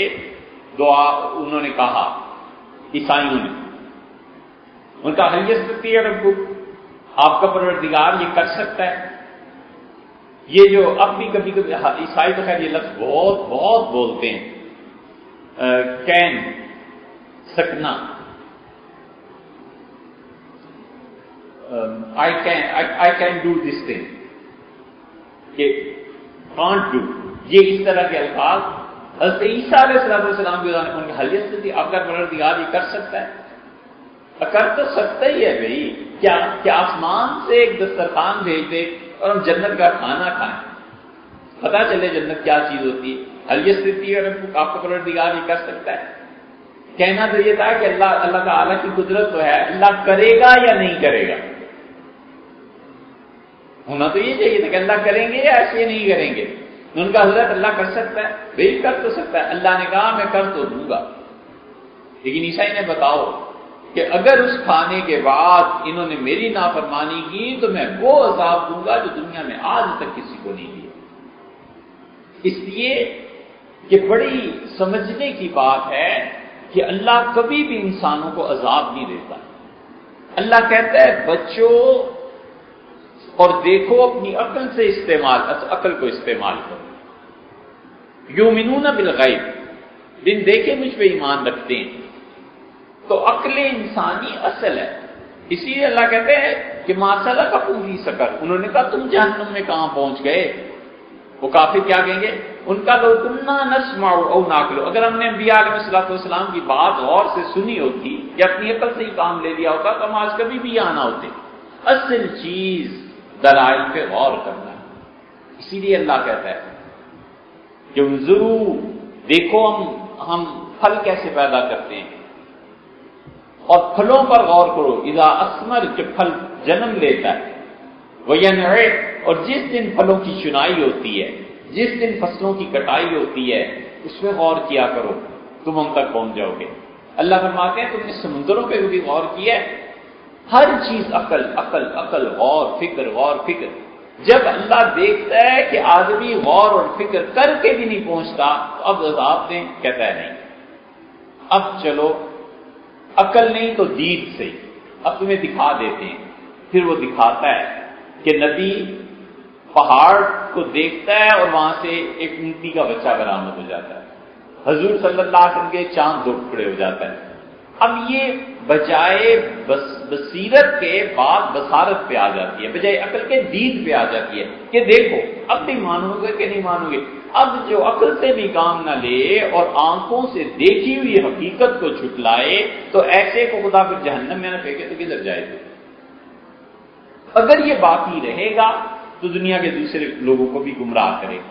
دعا انہوں نے کہا، عیسائیوں نے، ان کا حل یستطیع ربک، آپ کا پروردگار یہ کر سکتا ہے۔ یہ جو اب بھی کبھی کبھی عیسائی تو خیر یہ لفظ بہت بہت بولتے ہیں، کین سکنا، I can do this thing, کہ کانٹ ڈو، یہ اس طرح کے الفاظ حضرت عیسیٰ علیہ السلام کے ان کی حل یستطیع، آپ کا پروردگار یہ کر سکتا ہے، کر تو سکتا ہی ہے بھائی، کیا آسمان سے ایک دسترخوان بھیج دے اور ہم جنت کا کھانا کھائیں، پتہ چلے جنت کیا چیز ہوتی ہے۔ حل یستطیع ربک، آپ کا پروردگار یہ کر سکتا ہے؟ کہنا تو یہ تھا کہ اللہ تعالیٰ کی قدرت تو ہے، اللہ کرے گا یا نہیں کرے گا؟ ہونا تو یہ چاہیے تھا کہ اللہ کریں گے یا ایسے نہیں کریں گے۔ ان کا حضرت اللہ کر سکتا ہے، بھائی کر تو سکتا ہے، اللہ نے کہا میں کر تو دوں گا، لیکن عیسائی نے بتاؤ کہ اگر اس کھانے کے بعد انہوں نے میری نافرمانی کی تو میں وہ عذاب دوں گا جو دنیا میں آج تک کسی کو نہیں دیا۔ اس لیے یہ بڑی سمجھنے کی بات ہے کہ اللہ کبھی بھی انسانوں کو عذاب نہیں دیتا۔ اللہ کہتا ہے بچوں اور دیکھو، اپنی عقل سے عقل کو استعمال کرو۔ یؤمنون بالغیب، بن دیکھے مجھ پہ ایمان رکھتے ہیں، تو عقل انسانی اصل ہے۔ اسی لیے اللہ کہتے ہیں کہ ما سلککم فی سقر، انہوں نے کہا تم جہنم میں کہاں پہنچ گئے؟ وہ کافر کیا کہیں گے؟ ان کا لو کنا نسمع او ناقل، اگر ہم نے انبیاء علیہ الصلوۃ والسلام کی بات غور سے سنی ہوتی یا اپنی عقل سے ہی کام لے لیا ہوتا تو ہم آج کبھی بھی یہاں نہ ہوتے۔ اصل چیز دلائل پہ غور کرنا ہے۔ اسی لیے اللہ کہتا ہے کہ انظروا، دیکھو ہم پھل کیسے پیدا کرتے ہیں، اور پھلوں پر غور کرو، اذا اثمر، جب پھل جنم لیتا ہے، وینع، اور جس دن پھلوں کی چنائی ہوتی ہے، جس دن فصلوں کی کٹائی ہوتی ہے، اس میں غور کیا کرو، تم ہم تک پہنچ جاؤ گے۔ اللہ فرماتے ہیں تم نے سمندروں پہ بھی غور کیا ہے؟ ہر چیز عقل عقل عقل، غور فکر۔ جب اللہ دیکھتا ہے کہ آدمی غور اور فکر کر کے بھی نہیں پہنچتا تو اب عذاب دیں، کہتا ہے نہیں، اب چلو عقل نہیں تو دید سے، اب تمہیں دکھا دیتے ہیں۔ پھر وہ دکھاتا ہے کہ ندی پہاڑ کو دیکھتا ہے اور وہاں سے ایک اونٹی کا بچہ برآمد ہو جاتا ہے، حضور صلی اللہ علیہ وسلم کے چاند دو ٹکڑے ہو جاتا ہے۔ اب یہ بجائے بصیرت کے بعد بصارت پہ آ جاتی ہے، بجائے عقل کے دید پہ آ جاتی ہے کہ دیکھو اب بھی مانو گے کہ نہیں مانو گے۔ اب جو عقل سے بھی کام نہ لے اور آنکھوں سے دیکھی ہوئی حقیقت کو جھٹلائے تو ایسے کو خدا پھر جہنم میں نہ پھینکے تو کدھر جائے گا؟ اگر یہ باقی رہے گا تو دنیا کے دوسرے لوگوں کو بھی گمراہ کرے گا۔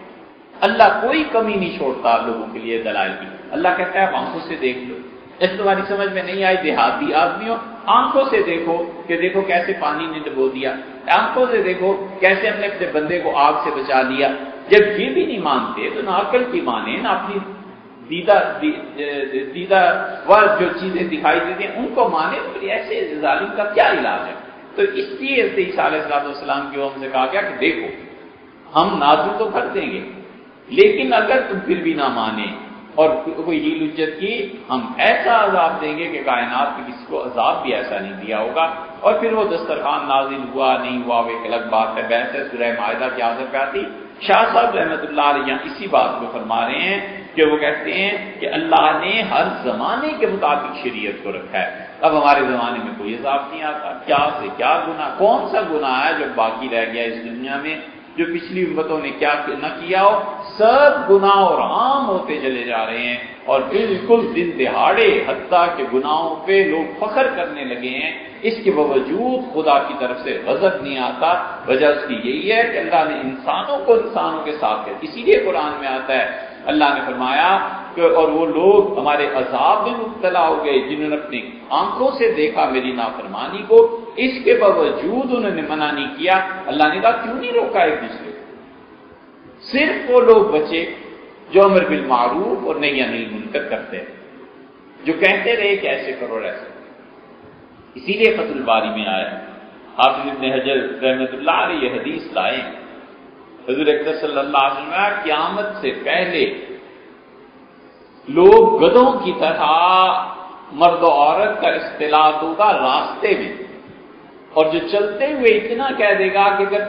اللہ کوئی کمی نہیں چھوڑتا لوگوں کے لیے دلائل کی۔ اللہ کہتا ہے آنکھوں سے دیکھ لو، اس تمہاری سمجھ میں نہیں آئی دیہاتی آدمیوں، آنکھوں سے دیکھو کہ دیکھو کیسے پانی نے ڈبو دیا، آنکھوں سے دیکھو کیسے ہم نے اپنے بندے کو آگ سے بچا لیا۔ جب یہ بھی نہیں مانتے تو نہ عقل کی مانے، نہ اپنی دیدہ جو چیزیں دکھائی دیتی ہیں ان کو مانے، تو ایسے ظالم کا کیا علاج ہے؟ تو اس لیے عیسیٰ علیہ السلام کی ہم سے کہا گیا کہ دیکھو ہم نازل تو کر دیں گے، لیکن اگر تم پھر بھی نہ مانے اور کوئی ہیل حجت کی، ہم ایسا عذاب دیں گے کہ کائنات میں کسی کو عذاب بھی ایسا نہیں دیا ہوگا۔ اور پھر وہ دسترخوان نازل ہوا نہیں ہوا وہ ایک الگ بات ہے، بحث ہے سورہ مائدہ کی آخر پہ آتی۔ شاہ صاحب رحمۃ اللہ علیہ اسی بات کو فرما رہے ہیں کہ وہ کہتے ہیں کہ اللہ نے ہر زمانے کے مطابق شریعت کو رکھا ہے۔ اب ہمارے زمانے میں کوئی عذاب نہیں آتا، کیا سے کیا گناہ، کون سا گناہ ہے جو باقی رہ گیا اس دنیا میں جو پچھلی امتوں نے کیا نہ کیا ہو، سب گناہ اور عام ہوتے چلے جا رہے ہیں، اور بالکل دن دہاڑے حتیٰ کہ گناہوں پہ لوگ فخر کرنے لگے ہیں۔ اس کے باوجود خدا کی طرف سے غضب نہیں آتا۔ وجہ اس کی یہی ہے کہ اللہ نے انسانوں کو انسانوں کے ساتھ ہے۔ اسی لیے قرآن میں آتا ہے، اللہ نے فرمایا کہ اور وہ لوگ ہمارے عذاب میں مبتلا ہو گئے جنہوں نے اپنی آنکھوں سے دیکھا میری نافرمانی کو، اس کے باوجود انہوں نے منع نہیں کیا۔ اللہ نے کہا کیوں نہیں روکا ایک دوسرے کو؟ صرف وہ لوگ بچے جو امر بالمعروف اور نہی عن المنکر کرتے ہیں، جو کہتے رہے کہ ایسے کرو ایسے۔ اسی لیے فتح الباری میں آیا، حافظ ابن حجر رحمۃ اللہ علیہ یہ حدیث لائے، حضور اکرم صلی اللہ علیہ وسلم قیامت سے پہلے لوگ گدھوں کی طرح مرد و عورت کا اختلاط ہوگا راستے میں، اور جو چلتے ہوئے اتنا کہہ دے گا کہ اگر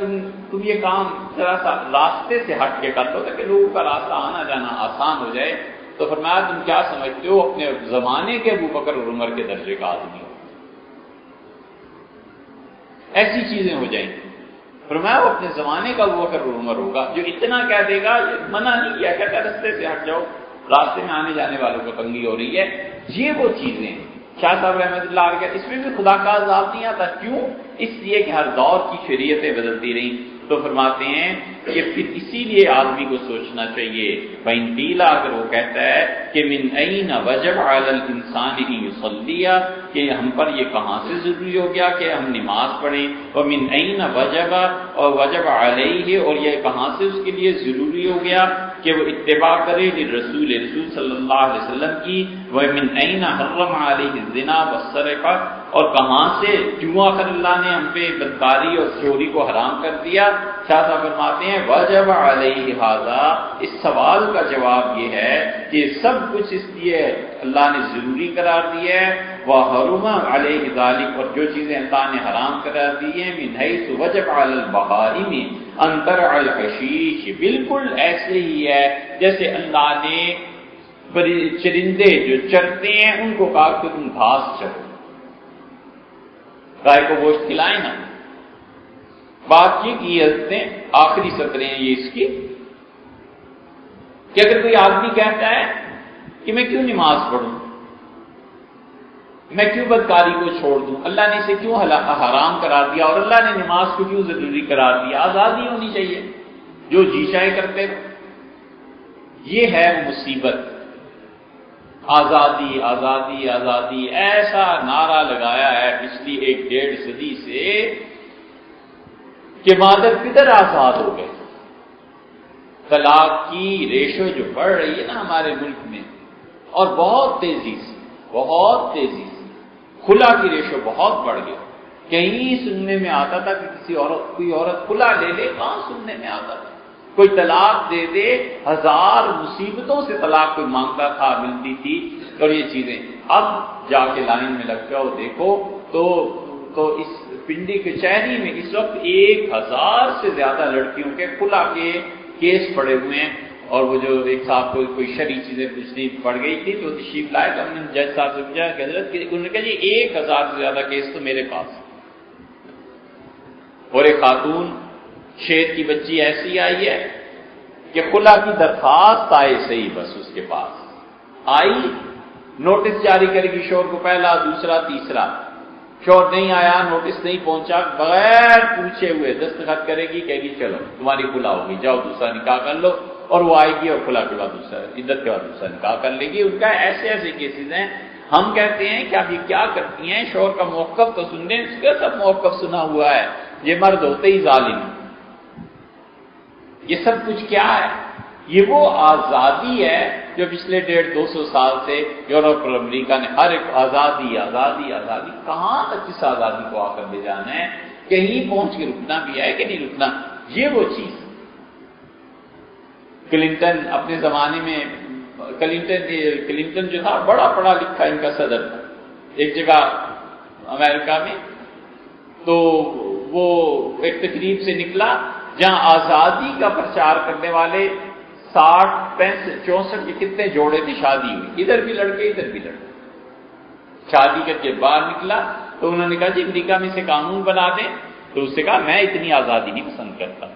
تم یہ کام ذرا سا راستے سے ہٹ کے کر دو تاکہ لوگوں کا راستہ آنا جانا آسان ہو جائے، تو فرمایا تم کیا سمجھتے ہو اپنے زمانے کے ابو بکر اور عمر کے درجے کا آدمی ہو؟ ایسی چیزیں ہو جائیں گی۔ فرمایا وہ اپنے زمانے کا ابو بکر اور عمر ہوگا جو اتنا کہہ دے گا، منع نہیں کیا، کہتا راستے سے ہٹ جاؤ، راستے میں آنے جانے والوں کو تنگی ہو رہی ہے۔ یہ وہ چیزیں شاہ صاحب رحمۃ اللہ علیہ اس میں بھی خدا کا عذاب نہیں آتا، کیوں؟ اس لیے کہ ہر دور کی شریعتیں بدلتی رہیں۔ تو فرماتے ہیں کہ پھر اسی لیے آدمی کو سوچنا چاہیے فَإِن قِيلَ اگر وہ کہتا ہے کہ مِنْ أَيْنَ وَجَبَ عَلَى الْإِنسَانِ أَن يُصَلِّيَ کہ ہم پر یہ کہاں سے ضروری ہو گیا کہ ہم نماز پڑھیں، وَمِنْ أَيْنَ وَجَبَ اور وَجَبَ عَلَيْهِ اور یہ کہاں سے اس کے لیے ضروری ہو گیا کہ وہ اتباع کرے رسول صلی اللہ علیہ وسلم کی، وَمِنْ أَيْنَ حَرَّمَ عَلَيْهِ الزِّنَا وَالسَّرِقَةَ اور کہاں سے کیوں آخر اللہ نے ہم پہ بدکاری اور چوری کو حرام کر دیا۔ شاہ صاحب فرماتے ہیں وَجَبَ عَلَيْهِ هَذَا اس سوال کا جواب یہ ہے کہ سب کچھ اس لیے اللہ نے ضروری قرار دیا ہے، وَحَرُمَ عَلَيْهِ ذَلِكَ اور جو چیزیں اللہ نے حرام قرار دی ہیں مِنْ حَيْثُ وَجَبَ عَلَى الْبَهَائِمِ أَن تَرْعَ الْحَشِيشَ بالکل ایسے ہی ہے جیسے اللہ نے چرندے جو چرتے ہیں ان کو کہا کہ تم گھاس چرو، گائے کو گوشت کھلائیں نا۔ بات یہ کی حضرت نے آخری سطریں ہیں یہ اس کی کہ اگر کوئی آدمی کہتا ہے کہ میں کیوں نماز پڑھوں، میں کیوں بدکاری کو چھوڑ دوں، اللہ نے اسے کیوں حرام قرار دیا اور اللہ نے نماز کو کیوں ضروری قرار دیا، آزادی ہونی چاہیے جو جی چاہے کرتے رہو۔ یہ ہے مصیبت، آزادی آزادی آزادی ایسا نعرہ لگایا ہے پچھلی 1-1.5 صدی سے کہ مادر پدر آزاد ہو گئے۔ طلاق کی ریشو جو بڑھ رہی ہے نا ہمارے ملک میں اور بہت تیزی سے خلا کی ریشو بہت بڑھ گئی۔ کہیں سننے میں آتا تھا کہ کوئی عورت خلا لے لے، کہاں سننے میں آتا تھا، کوئی طلاق دے دے، 1000 مصیبتوں سے طلاق کوئی مانگتا تھا ملتی تھی۔ اور یہ چیزیں اب جا کے لائن میں لگ جاؤ دیکھو تو اس پنڈی کچہری میں اس وقت 1000 سے زیادہ لڑکیوں کے خلا کے کیس پڑے ہوئے ہیں۔ اور وہ جو ایک صاحب کو کوئی شرعی چیزیں پوچھنی پڑ گئی تھی تو تشریف لائے تو ہم نے جج صاحب سے پوچھا کہ حضرت انہوں نے کہا جی 1000 سے زیادہ کیس تو میرے پاس۔ اور ایک خاتون شیر کی بچی ایسی آئی ہے کہ خلا کی درخواست آئے صحیح بس اس کے پاس آئی، نوٹس جاری کرے گی شوہر کو، پہلا دوسرا تیسرا، شوہر نہیں آیا، نوٹس نہیں پہنچا، بغیر پوچھے ہوئے دستخط کرے گی، کہے گی چلو تمہاری خلا ہوگی، جاؤ دوسرا نکاح کر لو، اور وہ آئے گی اور خلا کے بعد دوسرا عدت کے بعد دوسرا نکاح کر لے گی۔ ان کا ایسے کیسز ہیں۔ ہم کہتے ہیں کہ اب یہ کیا کرتی ہیں، شوہر کا موقف تو سن لیں، اس کا سب موقف سنا ہوا ہے، یہ مرد ہوتے ہی ظالم۔ یہ سب کچھ کیا ہے؟ یہ وہ آزادی ہے جو پچھلے 150-200 سال سے یورپ اور امریکہ نے ہر ایک آزادی آزادی آزادی، کہاں تک اس آزادی کو آ کر لے جانا ہے، کہیں پہنچ کے رکنا بھی ہے کہ نہیں رکنا۔ یہ وہ چیز کلنٹن اپنے زمانے میں کلنٹن جو تھا بڑا پڑھا لکھا ان کا صدر تھا ایک جگہ امریکہ میں، تو وہ ایک تقریب سے نکلا جہاں آزادی کا پرچار کرنے والے 60 65 64 کے کتنے جوڑے تھے، شادی ہوئی، ادھر بھی لڑکے ادھر بھی لڑکے، شادی کر کے باہر نکلا تو انہوں نے کہا جی امریکہ میں سے قانون بنا دیں، تو اس سے کہا میں اتنی آزادی نہیں پسند کرتا،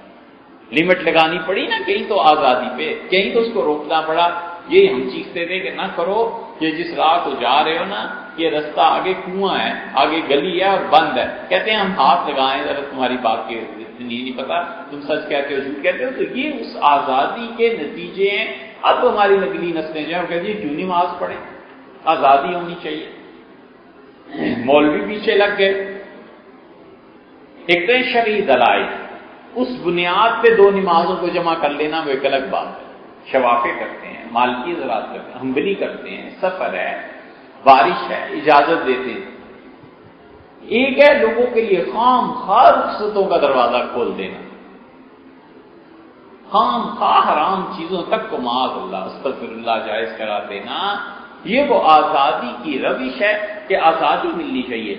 لمٹ لگانی پڑی نا کہیں تو آزادی پہ، کہیں تو اس کو روکنا پڑا۔ یہ ہم چیختے تھے کہ نہ کرو، یہ جس راہ کو جا رہے ہو نا یہ رستہ آگے کنواں ہے، آگے گلی ہے اور بند ہے، کہتے ہیں ہم ہاتھ لگائیں ذرا تمہاری بات کے نہیں پتا تم سچ کہتے ہو جھوٹ کہتے ہو، تو یہ اس آزادی کے نتیجے ہیں۔ اب ہماری نگلی نسلیں جو ہیں وہ کہتی ہیں کیوں نماز پڑھیں، آزادی ہونی چاہیے، مولوی پیچھے لگ گئے۔ ایک تو شرعی دلائل، اس بنیاد پہ 2 نمازوں کو جمع کر لینا وہ ایک الگ بات ہے، شوافے کرتے ہیں، مالکی حضرات کرتے ہیں، حنبلی کرتے ہیں، سفر ہے، بارش ہے، اجازت دیتے ہیں۔ ایک ہے لوگوں کے لیے خام خواہ رخصتوں کا دروازہ کھول دینا، خام خواہ حرام چیزوں تک کو معاذ اللہ استغفر اللہ جائز کرا دینا۔ یہ وہ آزادی کی روش ہے کہ آزادی ملنی چاہیے۔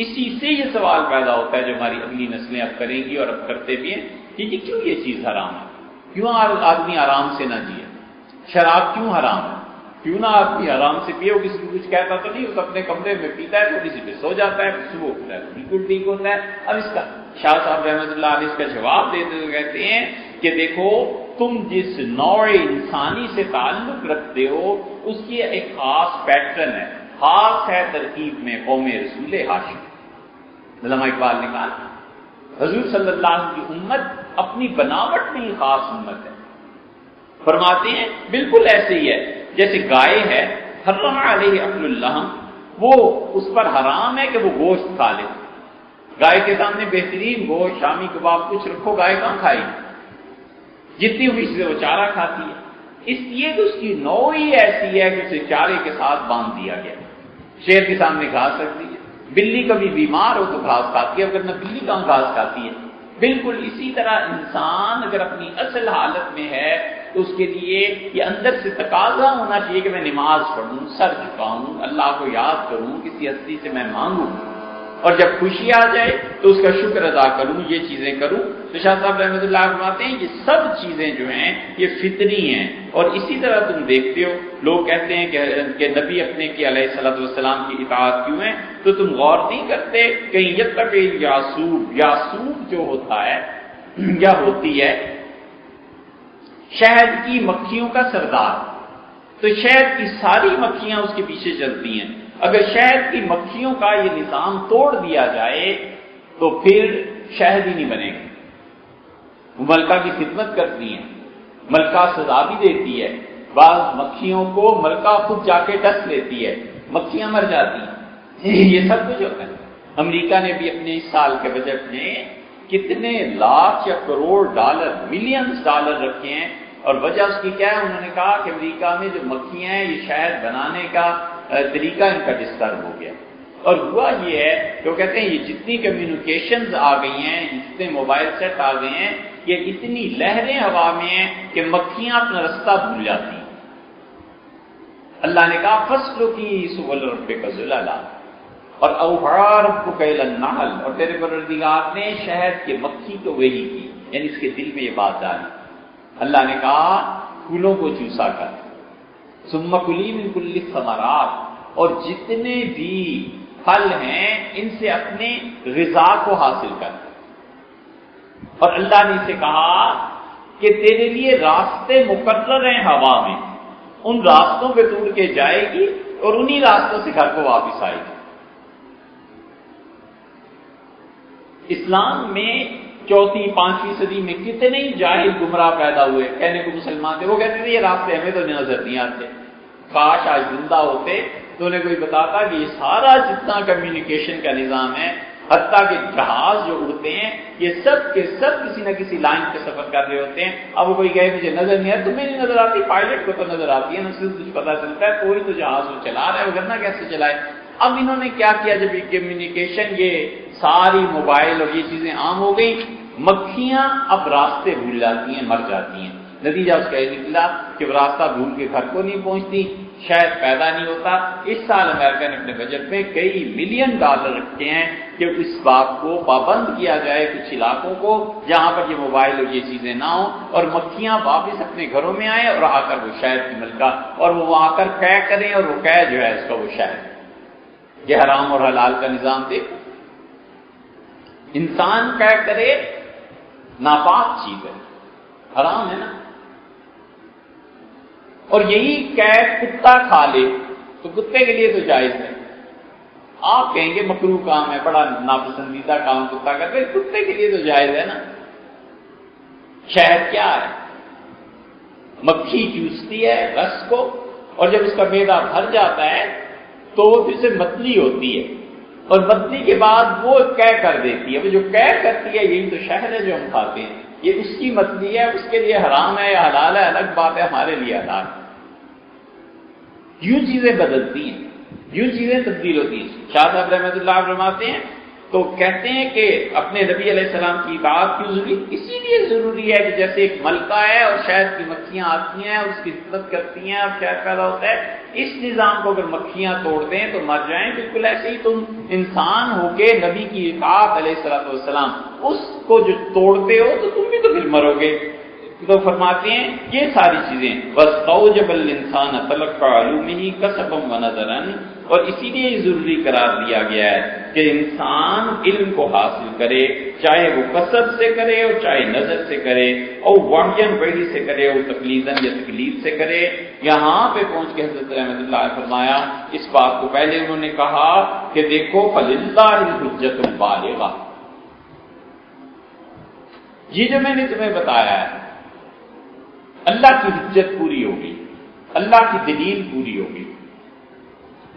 اسی سے یہ سوال پیدا ہوتا ہے جو ہماری اگلی نسلیں اب کریں گی اور اب کرتے بھی ہیں کہ جی کیوں یہ چیز حرام ہے، کیوں آدمی آرام سے نہ جیے، شراب کیوں حرام ہے، کیوں نہ آدمی آرام سے پیے، وہ کسی کو کچھ کہتا تو نہیں، وہ اپنے کمرے میں پیتا ہے تو کسی پہ سو جاتا ہے، صبح اٹھتا ہے بالکل ٹھیک ہوتا ہے۔ اب اس کا شاہ صاحب رحمۃ اللہ علیہ اس کا جواب دیتے ہوئے کہتے ہیں کہ دیکھو تم جس نوع انسانی سے تعلق رکھتے ہو اس کی ایک خاص پیٹرن ہے، خاص ہے ترکیب میں قوم رسول ہاشم۔ علامہ اقبال نے کہا حضور صلی اللہ علیہ وسلم کی امت اپنی بناوٹ میں ہی خاص امت ہے۔ فرماتے ہیں بالکل ایسے ہی ہے جیسے گائے ہے، حرم علیہ اکل اللحم، وہ اس پر حرام ہے کہ وہ گوشت کھا لے۔ گائے کے سامنے بہترین گوشت، شامی کباب کچھ رکھو، گائے کہاں کھائے گی؟ جتنی ہوئی چیزیں وہ چارہ کھاتی ہے، اس لیے کہ اس کی نوع ہی ایسی ہے کہ اسے چارے کے ساتھ باندھ دیا گیا۔ شیر کے سامنے گھاس رکھ دی ہے، بلی کبھی بیمار ہو تو گھاس کھاتی ہے، اگر نہ بلی کہاں گھاس کھاتی ہے۔ بالکل اسی طرح انسان اگر اپنی اصل حالت میں ہے تو اس کے لیے یہ اندر سے تقاضا ہونا چاہیے کہ میں نماز پڑھوں، سر جھکاؤں، اللہ کو یاد کروں، کسی ہستی سے میں مانگوں، اور جب خوشی آ جائے تو اس کا شکر ادا کروں، یہ چیزیں کروں۔ تو شاہ صاحب رحمۃ اللہ فرماتے ہیں یہ سب چیزیں جو ہیں یہ فطری ہیں۔ اور اسی طرح تم دیکھتے ہو لوگ کہتے ہیں کہ نبی اپنے کی علیہ الصلوۃ والسلام کی اطاعت کیوں ہے، تو تم غور نہیں کرتے کہ یتقی یاسوب جو ہوتا ہے یا ہوتی ہے شہد کی مکھیوں کا سردار، تو شہد کی ساری مکھیاں اس کے پیچھے چلتی ہیں۔ اگر شہد کی مکھیوں کا یہ نظام توڑ دیا جائے تو پھر شہد ہی نہیں بنے گا۔ وہ ملکہ کی خدمت کرتی ہیں، ملکہ سزا بھی دیتی ہے، بعض مکھیوں کو ملکہ خود جا کے ڈس لیتی ہے، مکھیاں مر جاتی ہیں، یہ سب کچھ ہوتا ہے۔ امریکہ نے بھی اپنے اس سال کے بجٹ میں کتنے لاکھ یا کروڑ ڈالر، ملینز ڈالر رکھے ہیں، اور وجہ اس کی کیا ہے؟ انہوں نے کہا کہ امریکہ میں جو مکھیاں ہیں یہ شہد بنانے کا طریقہ ان کا ڈسٹرب ہو گیا، اور ہوا یہ ہے کہ وہ کہتے ہیں یہ جتنی کمیونیکیشنز آ گئی ہیں، جتنے موبائل سیٹ آ گئے ہیں، یہ اتنی لہریں ہوا میں ہیں کہ مکھیاں اپنا رستہ بھول جاتی ہیں۔ اللہ نے کہا فَاسْلُكِي سُبُلَ رَبِّكَ ذُلَلًا، اور أَوْحَىٰ رَبُّكَ إِلَى النَّحْلِ، اور تیرے پروردگار نے شہد کے مکھی کو وحی کی، یعنی اس کے دل میں یہ بات ڈالی۔ اللہ نے کہا پھولوں کو چوسا کر، ثُمَّ كُلِي مِن كُلِّ الثَّمَرَاتِ، اور جتنے بھی پھل ہیں ان سے اپنے غذا کو حاصل کر۔ اور اللہ نے اسے کہا کہ تیرے لیے راستے مقرر ہیں ہوا میں، ان راستوں پہ توڑ کے جائے گی اور انہی راستوں سے گھر کو واپس آئے گی۔ اسلام میں چوتھی پانچویں صدی میں کتنے ہی جاہل گمراہ پیدا ہوئے، کہنے کو مسلمان تھے، وہ کہتے تھے یہ راستے ہمیں تو نظر نہیں آتے، کاش آج زندہ ہوتے تو انہیں کوئی بتاتا کہ یہ سارا جتنا کمیونیکیشن کا نظام ہے، حتیٰ کہ جہاز جو اڑتے ہیں یہ سب کے سب کسی نہ کسی لائن پہ سفر کر رہے ہوتے ہیں۔ اب وہ کوئی کہے مجھے نظر نہیں آتی، تمہیں نہیں نظر آتی، پائلٹ کو تو نظر آتی ہے، نہ صرف کچھ پتا چلتا ہے کوئی تو جہاز وہ چلا رہا ہے، وغیرہ کیسے چلائے۔ اب انہوں نے کیا کیا، جب یہ کمیونیکیشن، یہ ساری موبائل اور یہ چیزیں عام ہو گئی، مکھیاں اب راستے بھول جاتی ہیں، مر جاتی ہیں۔ نتیجہ اس کا یہ نکلا کہ وہ راستہ بھول کے گھر کو نہیں پہنچتی، شاید پیدا نہیں ہوتا۔ اس سال امریکہ نے اپنے بجٹ میں کئی ملین ڈالر رکھے ہیں کہ اس بات کو پابند کیا جائے کچھ علاقوں کو جہاں پر یہ موبائل اور یہ چیزیں نہ ہوں، اور مکھیاں واپس اپنے گھروں میں آئیں اور آ کر وہ شہد کی ملکہ، اور وہ آ کر قے کریں، اور وہ قے جو ہے اس کا وہ شہد۔ یہ حرام اور حلال کا نظام دیکھ، انسان قے کرے ناپاک چیز ہے، حرام ہے نا، اور یہی قید کتا کھا لے تو کتے کے لیے تو جائز ہے۔ آپ کہیں گے مکروہ کام ہے، بڑا ناپسندیدہ کام کتا کرتے، کتے کے لیے تو جائز ہے نا۔ شہد کیا ہے؟ مکھی چوستی ہے رس کو، اور جب اس کا معدہ بھر جاتا ہے تو وہ پھر سے متلی ہوتی ہے، اور متلی کے بعد وہ قے کر دیتی ہے۔ وہ جو قے کرتی ہے یہی تو شہد ہے جو ہم کھاتے ہیں، یہ اس کی متلی ہے، اس کے لیے حرام ہے یا حلال ہے الگ بات ہے، ہمارے لیے حلال ہے۔ یوں چیزیں بدلتی ہیں، یوں چیزیں تبدیل ہوتی ہیں۔ شاہ صاحب رحمۃ اللہ فرماتے ہیں تو کہتے ہیں کہ اپنے نبی علیہ السلام کی اطاعت کیوں ضروری؟ اسی لیے ضروری ہے کہ جیسے ایک ملکہ ہے اور شہد کی مکھیاں آتی ہیں، اس کی خدمت کرتی ہیں اور شہد پیدا ہوتا ہے، اس نظام کو اگر مکھیاں توڑ دیں تو مر جائیں، بالکل ایسے ہی تم انسان ہو کے نبی کی اطاعت علیہ السلام اس کو جو توڑتے ہو تو تم بھی تو پھر مرو گے۔ تو فرماتے ہیں یہ ساری چیزیں وَاسْتَوْجَبَ الْإِنسَانَ تَلَقَّى عُلُومِهِ كَسَبًا وَنَظَرًا، اور اسی لیے ضروری قرار دیا گیا ہے کہ انسان علم کو حاصل کرے، چاہے وہ کسب سے کرے اور چاہے نظر سے کرے، اور وحیًا وحی سے کرے اور تقلیداً یا تقلید سے کرے۔ یہاں پہ پہنچ کے حضرت رحمۃ اللہ نے فرمایا اس بات کو، پہلے انہوں نے کہا کہ دیکھو فَلِلَّهِ الْحُجَّةُ الْبَالِغَةُ، یہ جو میں نے تمہیں بتایا ہے اللہ کی حجت پوری ہوگی، اللہ کی دلیل پوری ہوگی۔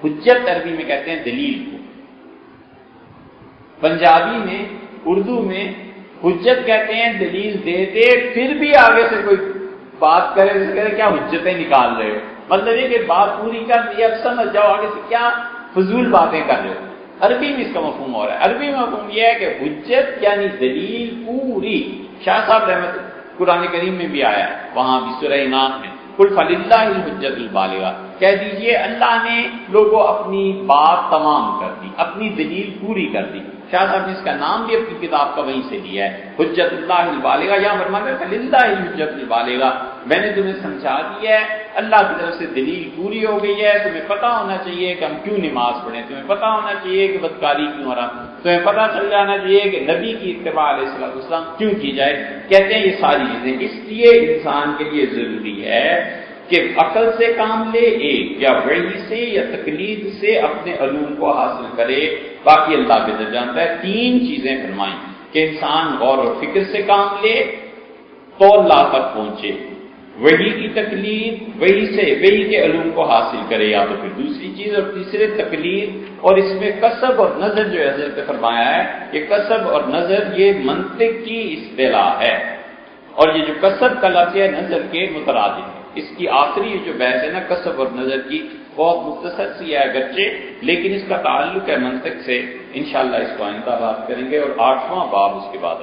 حجت عربی میں کہتے ہیں دلیل کو، پنجابی میں، اردو میں حجت کہتے ہیں دلیل دے دے پھر بھی آگے سے کوئی بات کرے، جیسے کہتے کیا حجتیں نکال رہے ہو، مطلب یہ کہ بات پوری کر دی، اب سمجھ جاؤ آگے سے کیا فضول باتیں کر رہے ہو۔ عربی میں اس کا مفہوم ہو رہا ہے، عربی میں مفہوم یہ ہے کہ حجت یعنی دلیل پوری۔ شاہ صاحب رحمت قرآن کریم میں بھی آیا ہے، وہاں بھی سورہ انعام میں، قل فللہ الحجت البالغہ، کہہ دیجئے اللہ نے لوگوں اپنی بات تمام کر دی، اپنی دلیل پوری کر دی۔ شاہ صاحب نے اس کا نام بھی اپنی کتاب کا وہیں سے لیا ہے، حجت اللہ البالغہ، یا فرماتا ہے فللہ الحجت البالغہ، میں نے تمہیں سمجھا دیا ہے، اللہ کی طرف سے دلیل پوری ہو گئی ہے، تمہیں پتہ ہونا چاہیے کہ ہم کیوں نماز پڑھیں، تمہیں پتہ ہونا چاہیے کہ بدکاری کیوں ہو رہا، تمہیں پتہ چل جانا چاہیے کہ نبی کی اتباع علیہ السلام کیوں کی جائے۔ کہتے ہیں یہ ساری چیزیں اس لیے انسان کے لیے ضروری ہے کہ عقل سے کام لے ایک، یا وحی سے یا تقلید سے اپنے علوم کو حاصل کرے، باقی اللہ بہتر جانتا ہے۔ تین چیزیں فرمائیں کہ انسان غور و فکر سے کام لے تو اللہ تک پہنچے، وحی کی تقلید، وحی کے علوم کو حاصل کرے، یا تو پھر دوسری چیز، اور تیسرے تقلید، اور اس میں قصب اور نظر جو حضرت نے فرمایا ہے، یہ قصب اور نظر یہ منطق کی اصطلاح ہے، اور یہ جو قصب کا لفظ ہے نظر کے مترادف ہے۔ اس کی آخری جو بحث ہے نا قصب اور نظر کی، بہت مختصر سی ہے اگرچہ، لیکن اس کا تعلق ہے منطق سے۔ انشاءاللہ اس کو آئندہ بات کریں گے، اور 8واں باب اس کے بعد